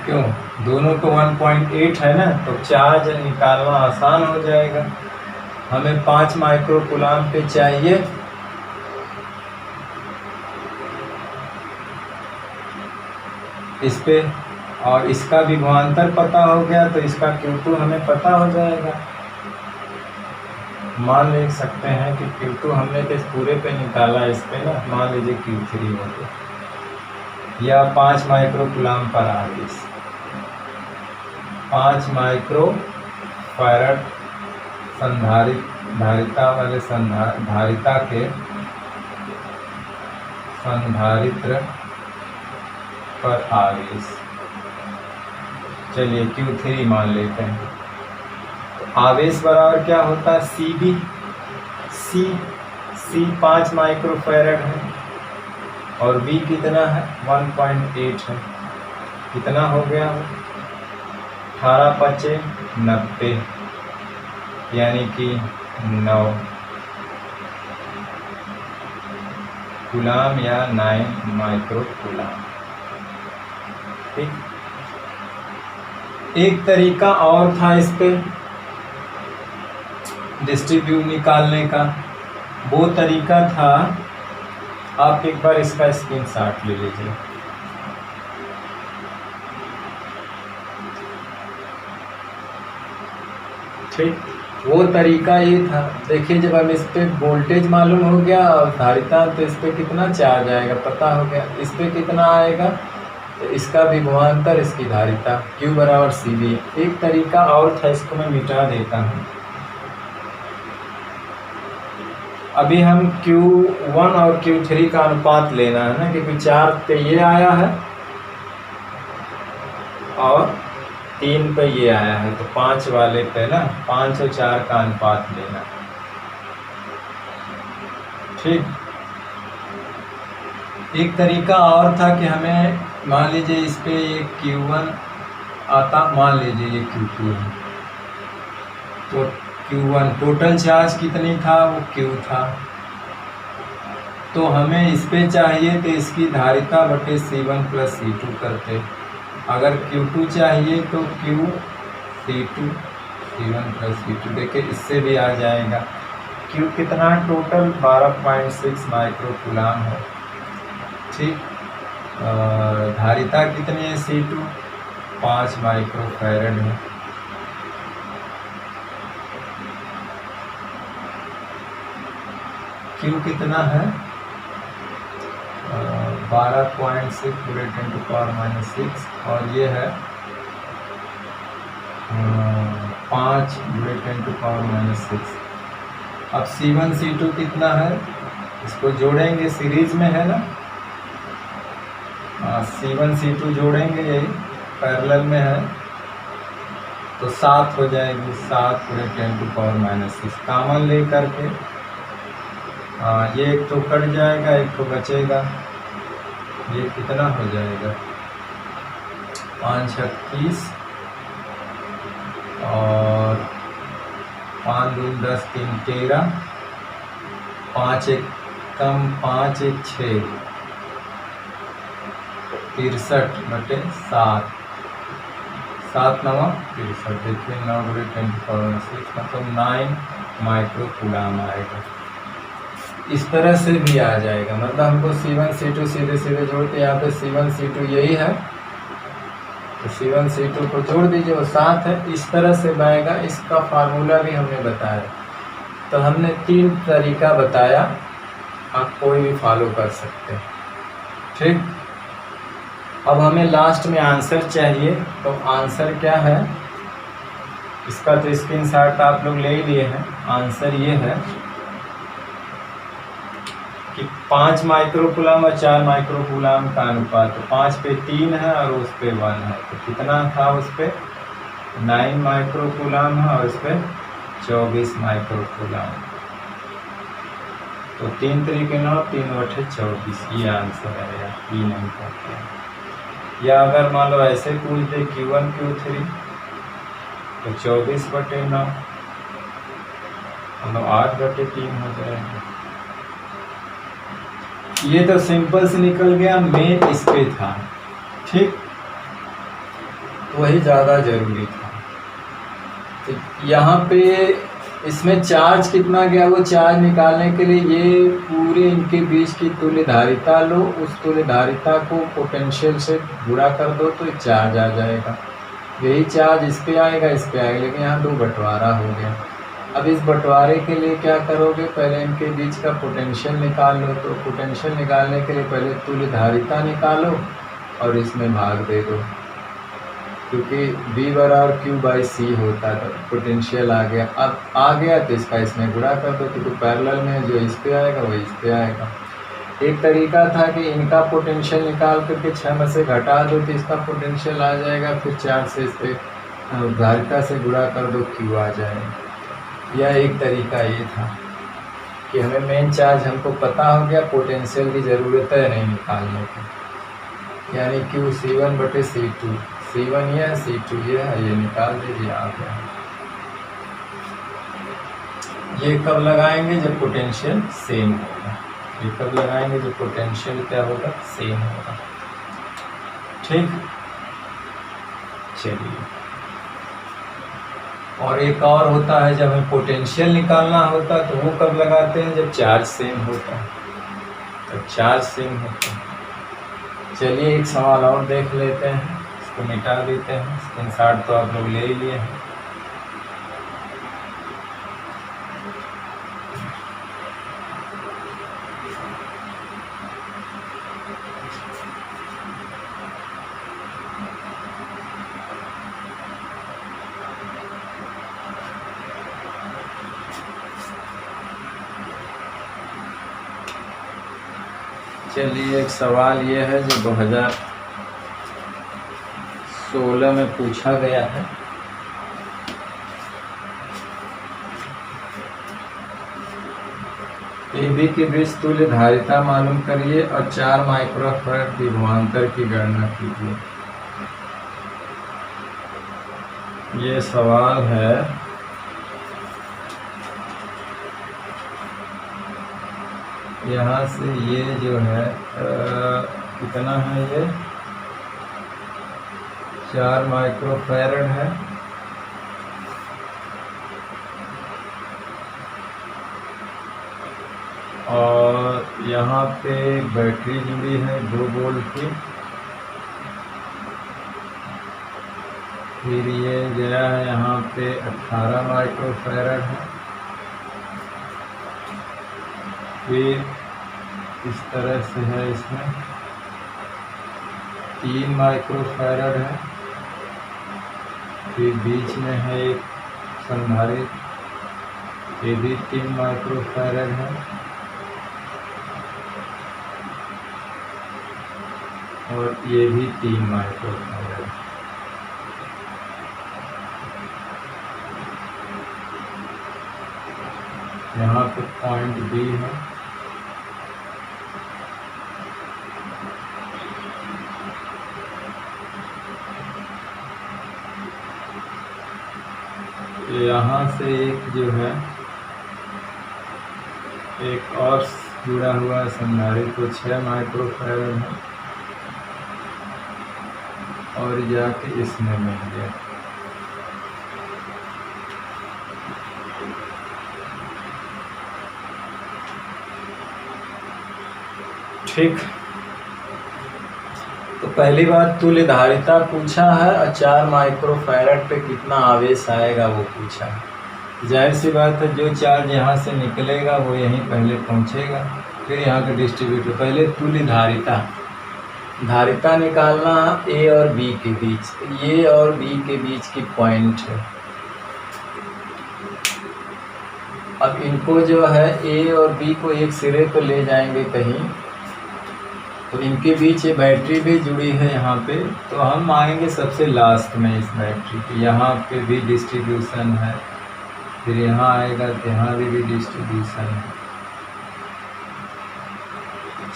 क्यों, दोनों को 1.8 है ना, तो चार्ज निकालना आसान हो जाएगा। हमें 5 माइक्रो कूलाम पे चाहिए, इस पे, और इसका विभवांतर पता हो गया तो इसका Q2 हमें पता हो जाएगा। मान ले सकते हैं कि Q2 हमने तो इस पूरे पे निकाला, इस पे ना मान लीजिए Q3 हो गया, या 5 माइक्रो कूलाम पर आवेश, 5 माइक्रो फैराड धारिता वाले धारिता के संधारित्र पर आवेश। चलिए Q3 मान लेते हैं। तो आवेश बराबर क्या होता है, CB, C 5 माइक्रो फैराड है और V कितना है 1.8 है। कितना हो गया, 18×5 = 90, यानी कि 9 कूलाम या 9 माइक्रो कूलाम। ठीक, एक तरीका और था इस पे डिस्ट्रीब्यूट निकालने का, वो तरीका था, आप एक बार इसका स्क्रीनशॉट ले लीजिए। ठीक, वो तरीका ये था, देखिए जब अब इस पे वोल्टेज मालूम हो गया और धारिता, तो इस पे कितना चार्ज आएगा पता हो गया, इस पे कितना आएगा, तो इसका विभवांतर, इसकी धारिता Q/CV। एक तरीका और था, इसको मैं मिटा देता हूँ। अभी हम Q1 और Q3 का अनुपात लेना है ना, क्योंकि 4 पे ये आया है और 3 पे ये आया है, तो 5 वाले पे ना 5 और 4 का अनुपात लेना। ठीक, एक तरीका और था कि हमें मान लीजिए इस पे ये Q1 आता, मान लीजिए ये Q2 है, तो Q1 टोटल चार्ज कितनी था, वो Q था, तो हमें इस पे चाहिए तो इसकी धारिता बटे C1 + C2 करते। अगर Q2 चाहिए तो Q C1 + C2, देखिए इससे भी आ जाएगा। Q कितना है टोटल 12.6 माइक्रो कूलाम है। ठीक, धारिता कितनी है C2 5 माइक्रो फैराड है। Q कितना है 12.6 × 10⁻⁶, और ये है 5 × 10⁻⁶। अब C1 C2 कितना है, इसको जोड़ेंगे, सीरीज में है ना, C1 C2 जोड़ेंगे, यही पैरेलल में है, तो 7 हो जाएगी, 7 × 10⁻⁶। कॉमन ले करके ये एक तो कट जाएगा, एक तो बचेगा, ये कितना हो जाएगा 5 × 30 और 5 × 2 = 10, 3 = 13, 5 × 1 कम 5 × 1 = 6, 63/7, 7 9 63, देखिए 9 × 10⁻⁶ मतलब 9 माइक्रो कूलाम आएगा। इस तरह से भी आ जाएगा, मतलब हमको C1 C2 सीधे सीधे जोड़ते, यहाँ पे C1 C2 यही है तो C1 C2 को जोड़ दीजिए, वो 7 है। इस तरह से बनेगा। इसका फार्मूला भी हमने बताया। तो हमने 3 तरीका बताया, आप कोई भी फॉलो कर सकते हैं। ठीक, अब हमें लास्ट में आंसर चाहिए। तो आंसर क्या है इसका, तो स्क्रीनशॉट आप लोग ले ही लिए हैं। आंसर ये है कि 5 माइक्रो कूलाम और 4 माइक्रो कूलाम का अनुपात, तो 5 पे 3 है और उस पे 1 है, तो कितना था उस पे 9 माइक्रो कूलाम है और उस पे 24 माइक्रो कूलाम। तो 3 × 9 3 × 8 24, ये आंसर है यार, ये नहीं करते हैं। या अगर मान लो ऐसे पूछ दे Q1 Q3 तो 24/9 मतलब 8/3 हो जाएगा। ये तो सिंपल से निकल गया, मेन इस पे था। ठीक, तो वही ज़्यादा जरूरी था। तो यहाँ पे इसमें चार्ज कितना गया, वो चार्ज निकालने के लिए ये पूरे इनके बीच की तुल्यधारिता लो, उस तुल्यधारिता को पोटेंशियल से गुणा कर दो तो चार्ज आ जाएगा। यही चार्ज इस पे आएगा, इस पे आएगा, लेकिन यहाँ 2 बंटवारा हो गया। अब इस बंटवारे के लिए क्या करोगे, पहले इनके बीच का पोटेंशियल निकाल लो। तो पोटेंशियल निकालने के लिए पहले तुल्यधारिता निकालो और इसमें भाग दे दो, क्योंकि V = Q/C होता है। तो पोटेंशियल आ गया। अब आ गया तो इसका इसमें गुणा कर दो, क्योंकि पैरेलल में जो इस पे आएगा वही इस पे आएगा। एक तरीका था कि इनका पोटेंशियल निकाल करके 6 में से घटा दो तो इसका पोटेंशियल आ जाएगा, फिर 4 से इस पे धारिता से गुणा कर दो, Q आ जाएगा। यह एक तरीका ये था कि हमें मेन चार्ज हमको पता हो गया, पोटेंशियल की ज़रूरत है नहीं निकालने की, यानी Q C1/C2, C1 ये है, C2 ये है, ये निकाल दीजिए, आ गया। ये कब लगाएंगे, जब पोटेंशियल सेम होगा। ये कब लगाएंगे, जब पोटेंशियल क्या होगा, सेम होगा। ठीक, चलिए। और एक और होता है, जब हमें पोटेंशियल निकालना होता है तो वो कब लगाते हैं, जब चार्ज सेम होता है। तो चार्ज सेम होता है। चलिए एक सवाल और देख लेते हैं, इसको मिटा देते हैं। स्क्रीनशॉट तो आप लोग ले ही लिए हैं। चलिए एक सवाल ये है जो 2016 में पूछा गया है। AB के बीच तुल्यधारिता मालूम करिए और 4 माइक्रोफैराड विभवांतर की गणना कीजिए। ये सवाल है यहाँ से, ये जो है कितना है, ये 4 माइक्रोफैराड है और यहाँ पे बैटरी जुड़ी है 2 वोल्ट की। फिर ये गया है यहाँ पे 18 माइक्रोफैराड है। फिर इस तरह से है, इसमें 3 माइक्रोफैराड है। फिर बीच में है एक संधारित्र, ये भी 3 माइक्रोफैराड है। और ये भी 3 माइक्रोफैराड। यहाँ पे पॉइंट B है। यहाँ से एक जो है, एक और जुड़ा हुआ है संधारित्र, तो 6 माइक्रोफैराड है। और जाके इसमें मिल गया। ठीक, तो पहली बात तुल्य धारिता पूछा है और 4 माइक्रोफैरड पे कितना आवेश आएगा वो पूछा है। जाहिर सी बात है, जो चार्ज यहाँ से निकलेगा वो यहीं पहले पहुँचेगा, फिर यहाँ का डिस्ट्रीब्यूटर। पहले तुल्य धारिता निकालना ए और बी के बीच, ए और बी के बीच की पॉइंट है। अब इनको जो है ए और बी को एक सिरे पर ले जाएंगे कहीं, तो इनके बीच ये बैटरी भी जुड़ी है यहाँ पे, तो हम आएंगे सबसे लास्ट में इस बैटरी के। यहाँ पे भी डिस्ट्रीब्यूशन है, फिर यहाँ आएगा तो यहाँ भी डिस्ट्रीब्यूशन है।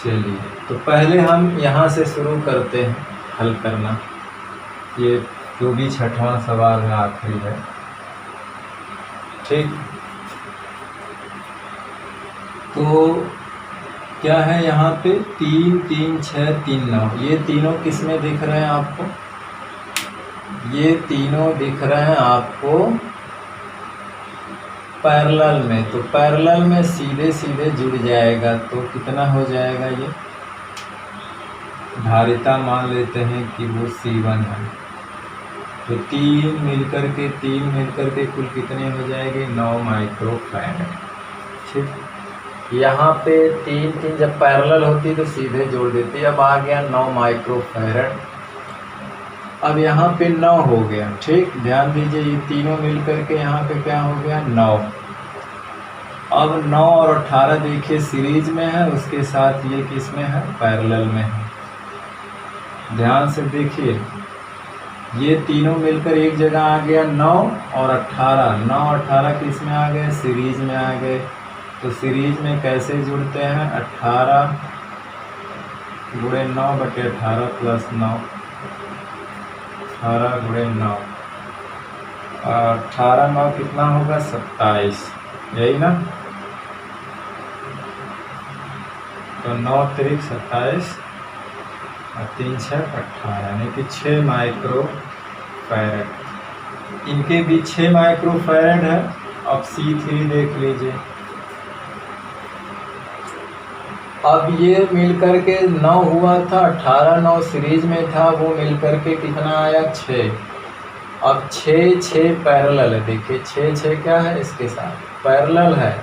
चलिए, तो पहले हम यहाँ से शुरू करते हैं हल करना। ये जो भी 6वां सवाल है, आखिरी है। ठीक, तो क्या है यहाँ पे 3 3 6 3 9, ये तीनों किस में दिख रहे हैं आपको? ये तीनों दिख रहे हैं आपको पैरेलल में। तो पैरेलल में सीधे सीधे जुड़ जाएगा, तो कितना हो जाएगा? ये धारिता मान लेते हैं कि वो C1 है, तो 3 मिलकर के कुल कितने हो जाएंगे? 9 माइक्रोफैरड। ठीक, यहाँ पे 3 3 जब पैरेलल होती तो सीधे जोड़ देती, अब आ गया 9 माइक्रोफैरड। अब यहाँ पे 9 हो गया। ठीक, ध्यान दीजिए, ये तीनों मिलकर के यहाँ पे क्या हो गया? 9। अब 9 और 18 देखिए सीरीज में है, उसके साथ ये किस में है? पैरेलल में है। ध्यान से देखिए, ये तीनों मिलकर एक जगह आ गया 9 और 18। 9 और 18 किस में आ गए? सीरीज में आ गए। तो सीरीज में कैसे जुड़ते हैं? 18 गुणे 9 बटे 18 प्लस 9, 18 गुणे 9, 18 9 कितना होगा? 27, यही ना? तो 9 त्रिक 27 और 3 6 18, यानी कि 6 माइक्रोफैरड। इनके भी 6 माइक्रोफैरड है। अब C3 देख लीजिए, अब ये मिलकर के 9 हुआ था, 18 9 सीरीज में था, वो मिलकर के कितना आया? 6। अब 6 6 पैरेलल है, देखिए 6 6 क्या है? इसके साथ पैरेलल है।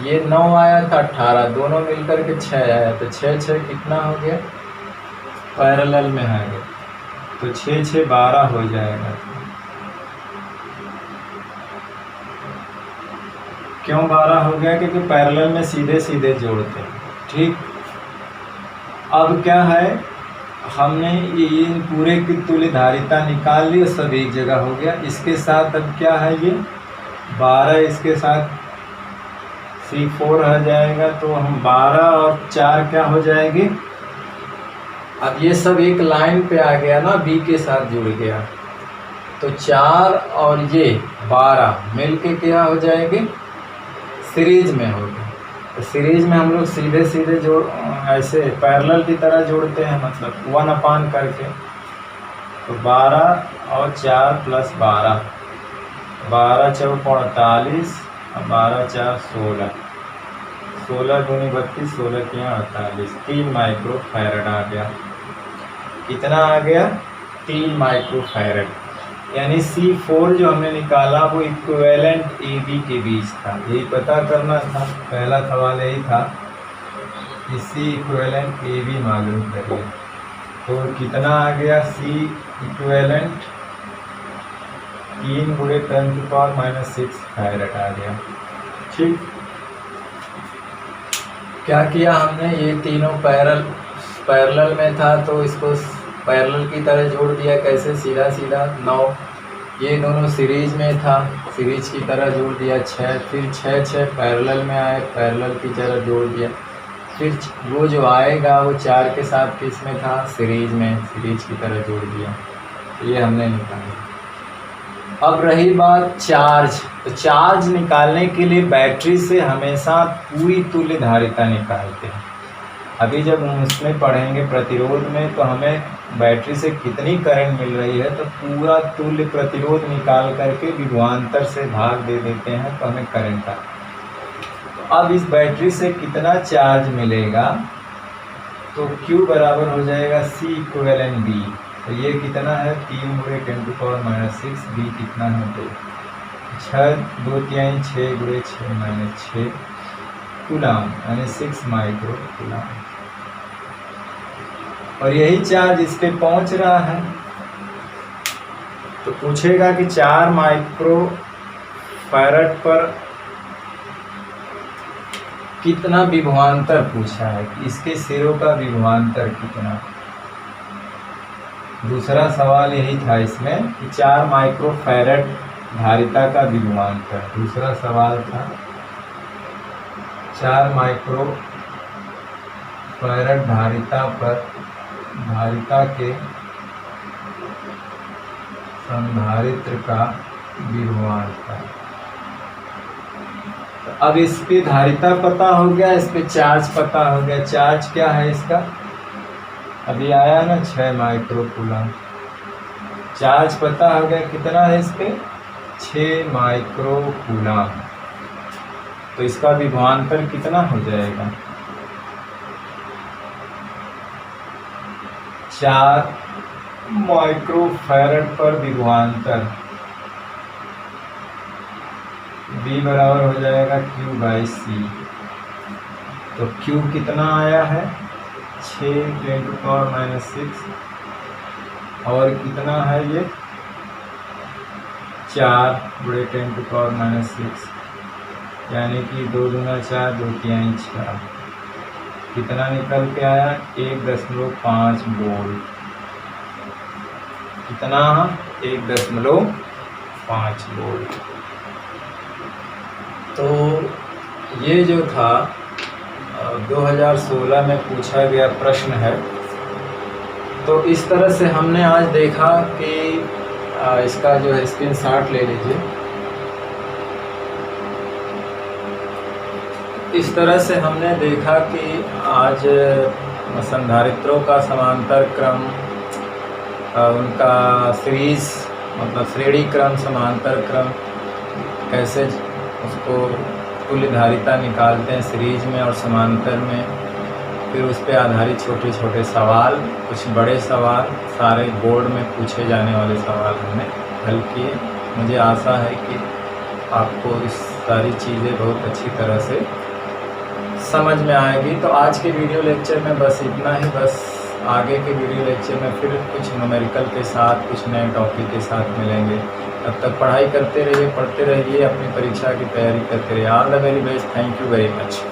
ये 9 आया था, 18, दोनों मिलकर के 6 आया, तो 6 6 कितना हो गया? पैरेलल में आ गया, तो 6 6 12 हो जाएगा। क्यों 12 हो गया? क्योंकि पैरेलल में सीधे सीधे जोड़ते हैं। ठीक, अब क्या है, हमने ये पूरे की तुल्य धारिता निकाल ली, सब एक जगह हो गया। इसके साथ अब क्या है? ये 12 इसके साथ C4 रह जाएगा, तो हम 12 और 4 क्या हो जाएगी? अब ये सब एक लाइन पे आ गया ना, B के साथ जुड़ गया, तो 4 और ये 12 मिलके क्या हो जाएगी? सीरीज में हो गया। तो सीरीज में हम लोग सीधे सीधे जोड़, ऐसे पैरेलल की तरह जोड़ते हैं, मतलब 1/, करके। तो 12 और 4 प्लस 12, 12 4 48 और 12 4 16, 16 दूनी 32, 16 के 48, 3 माइक्रोफैरड आ गया। कितना आ गया? 3 माइक्रोफैरड। यानी C4 जो हमने निकाला वो इक्विवेलेंट AB के बीच था, यही पता करना था। पहला सवाल यही था कि C इक्विवेलेंट AB मालूम करिए। तो कितना आ गया? C इक्विवेलेंट 3 गुणे 10⁻⁻6 फैरड आ गया। ठीक, क्या किया हमने? ये तीनों पैरेलल में था, तो इसको पैरेलल की तरह जोड़ दिया। कैसे? सीधा सीधा 9, ये दोनों सीरीज में था, सीरीज की तरह जोड़ दिया 6, फिर 6 6 पैरेलल में आए, पैरेलल की तरह जोड़ दिया। फिर वो जो आएगा वो 4 के साथ किस में था? सीरीज में, सीरीज की तरह जोड़ दिया। ये हमने निकाला। अब रही बात चार्ज, तो चार्ज निकालने के लिए बैटरी से हमेशा पूरी तुल्य धारिता निकालते हैं। अभी जब हम उसमें पढ़ेंगे प्रतिरोध में, तो हमें बैटरी से कितनी करंट मिल रही है, तो पूरा तुल्य प्रतिरोध निकाल करके विभवांतर से भाग दे देते हैं तो हमें करंट आता है। अब इस बैटरी से कितना चार्ज मिलेगा, तो Q बराबर हो जाएगा C इक्विवेलेंट B। तो ये कितना है 3 × 10⁻⁶, B कितना है 2, 6 2 3 6 × 6 कूलाम यानी 6 माइक्रो कूलाम। और यही चार्ज इस पे पहुंच रहा है। तो पूछेगा कि 4 माइक्रो फैरड पर कितना विभवांतर पूछा है, कि इसके सिरों का विभवांतर कितना। दूसरा सवाल यही था इसमें कि 4 माइक्रो फैरड धारिता का विभवांतर। दूसरा सवाल था 4 माइक्रो फैरड धारिता के संधारित्र का विभवांतर। अब इस पे धारिता पता हो गया, इस पे चार्ज पता हो गया। चार्ज क्या है इसका, अभी आया ना 6 माइक्रो कूलम। चार्ज पता हो गया कितना है इस पे 6 माइक्रो कूलम। तो इसका विभवांतर कितना हो जाएगा 4 माइक्रो फैरड पर विभवांतर B बराबर हो जाएगा Q/C। तो Q कितना आया है 6 × 10⁻⁶, और कितना है ये 4 × 10⁻⁶, यानी कि 2 दूना 4 2 3 6। कितना निकल के आया 1.5 वोल्ट। कितना 1.5 वोल्ट। तो ये जो था 2016 में पूछा गया प्रश्न है। तो इस तरह से हमने आज देखा कि इसका जो है स्क्रीनशॉट ले लीजिए। इस तरह से हमने देखा कि आज संधारित्रों का समांतर क्रम, उनका सीरीज मतलब श्रेणी क्रम, समांतर क्रम, कैसे उसको तुल्य धारिता निकालते हैं सीरीज में और समांतर में। फिर उस पर आधारित छोटे छोटे सवाल, कुछ बड़े सवाल, सारे बोर्ड में पूछे जाने वाले सवाल हमने हल किए। मुझे आशा है कि आपको इस सारी चीज़ें बहुत अच्छी तरह से समझ में आएगी। तो आज के वीडियो लेक्चर में बस इतना ही। बस आगे के वीडियो लेक्चर में फिर कुछ न्यूमेरिकल के साथ, कुछ नए टॉपिक के साथ मिलेंगे। तब तक पढ़ाई करते रहिए, पढ़ते रहिए, अपनी परीक्षा की तैयारी करते रहिए। All the very best. Thank you very much.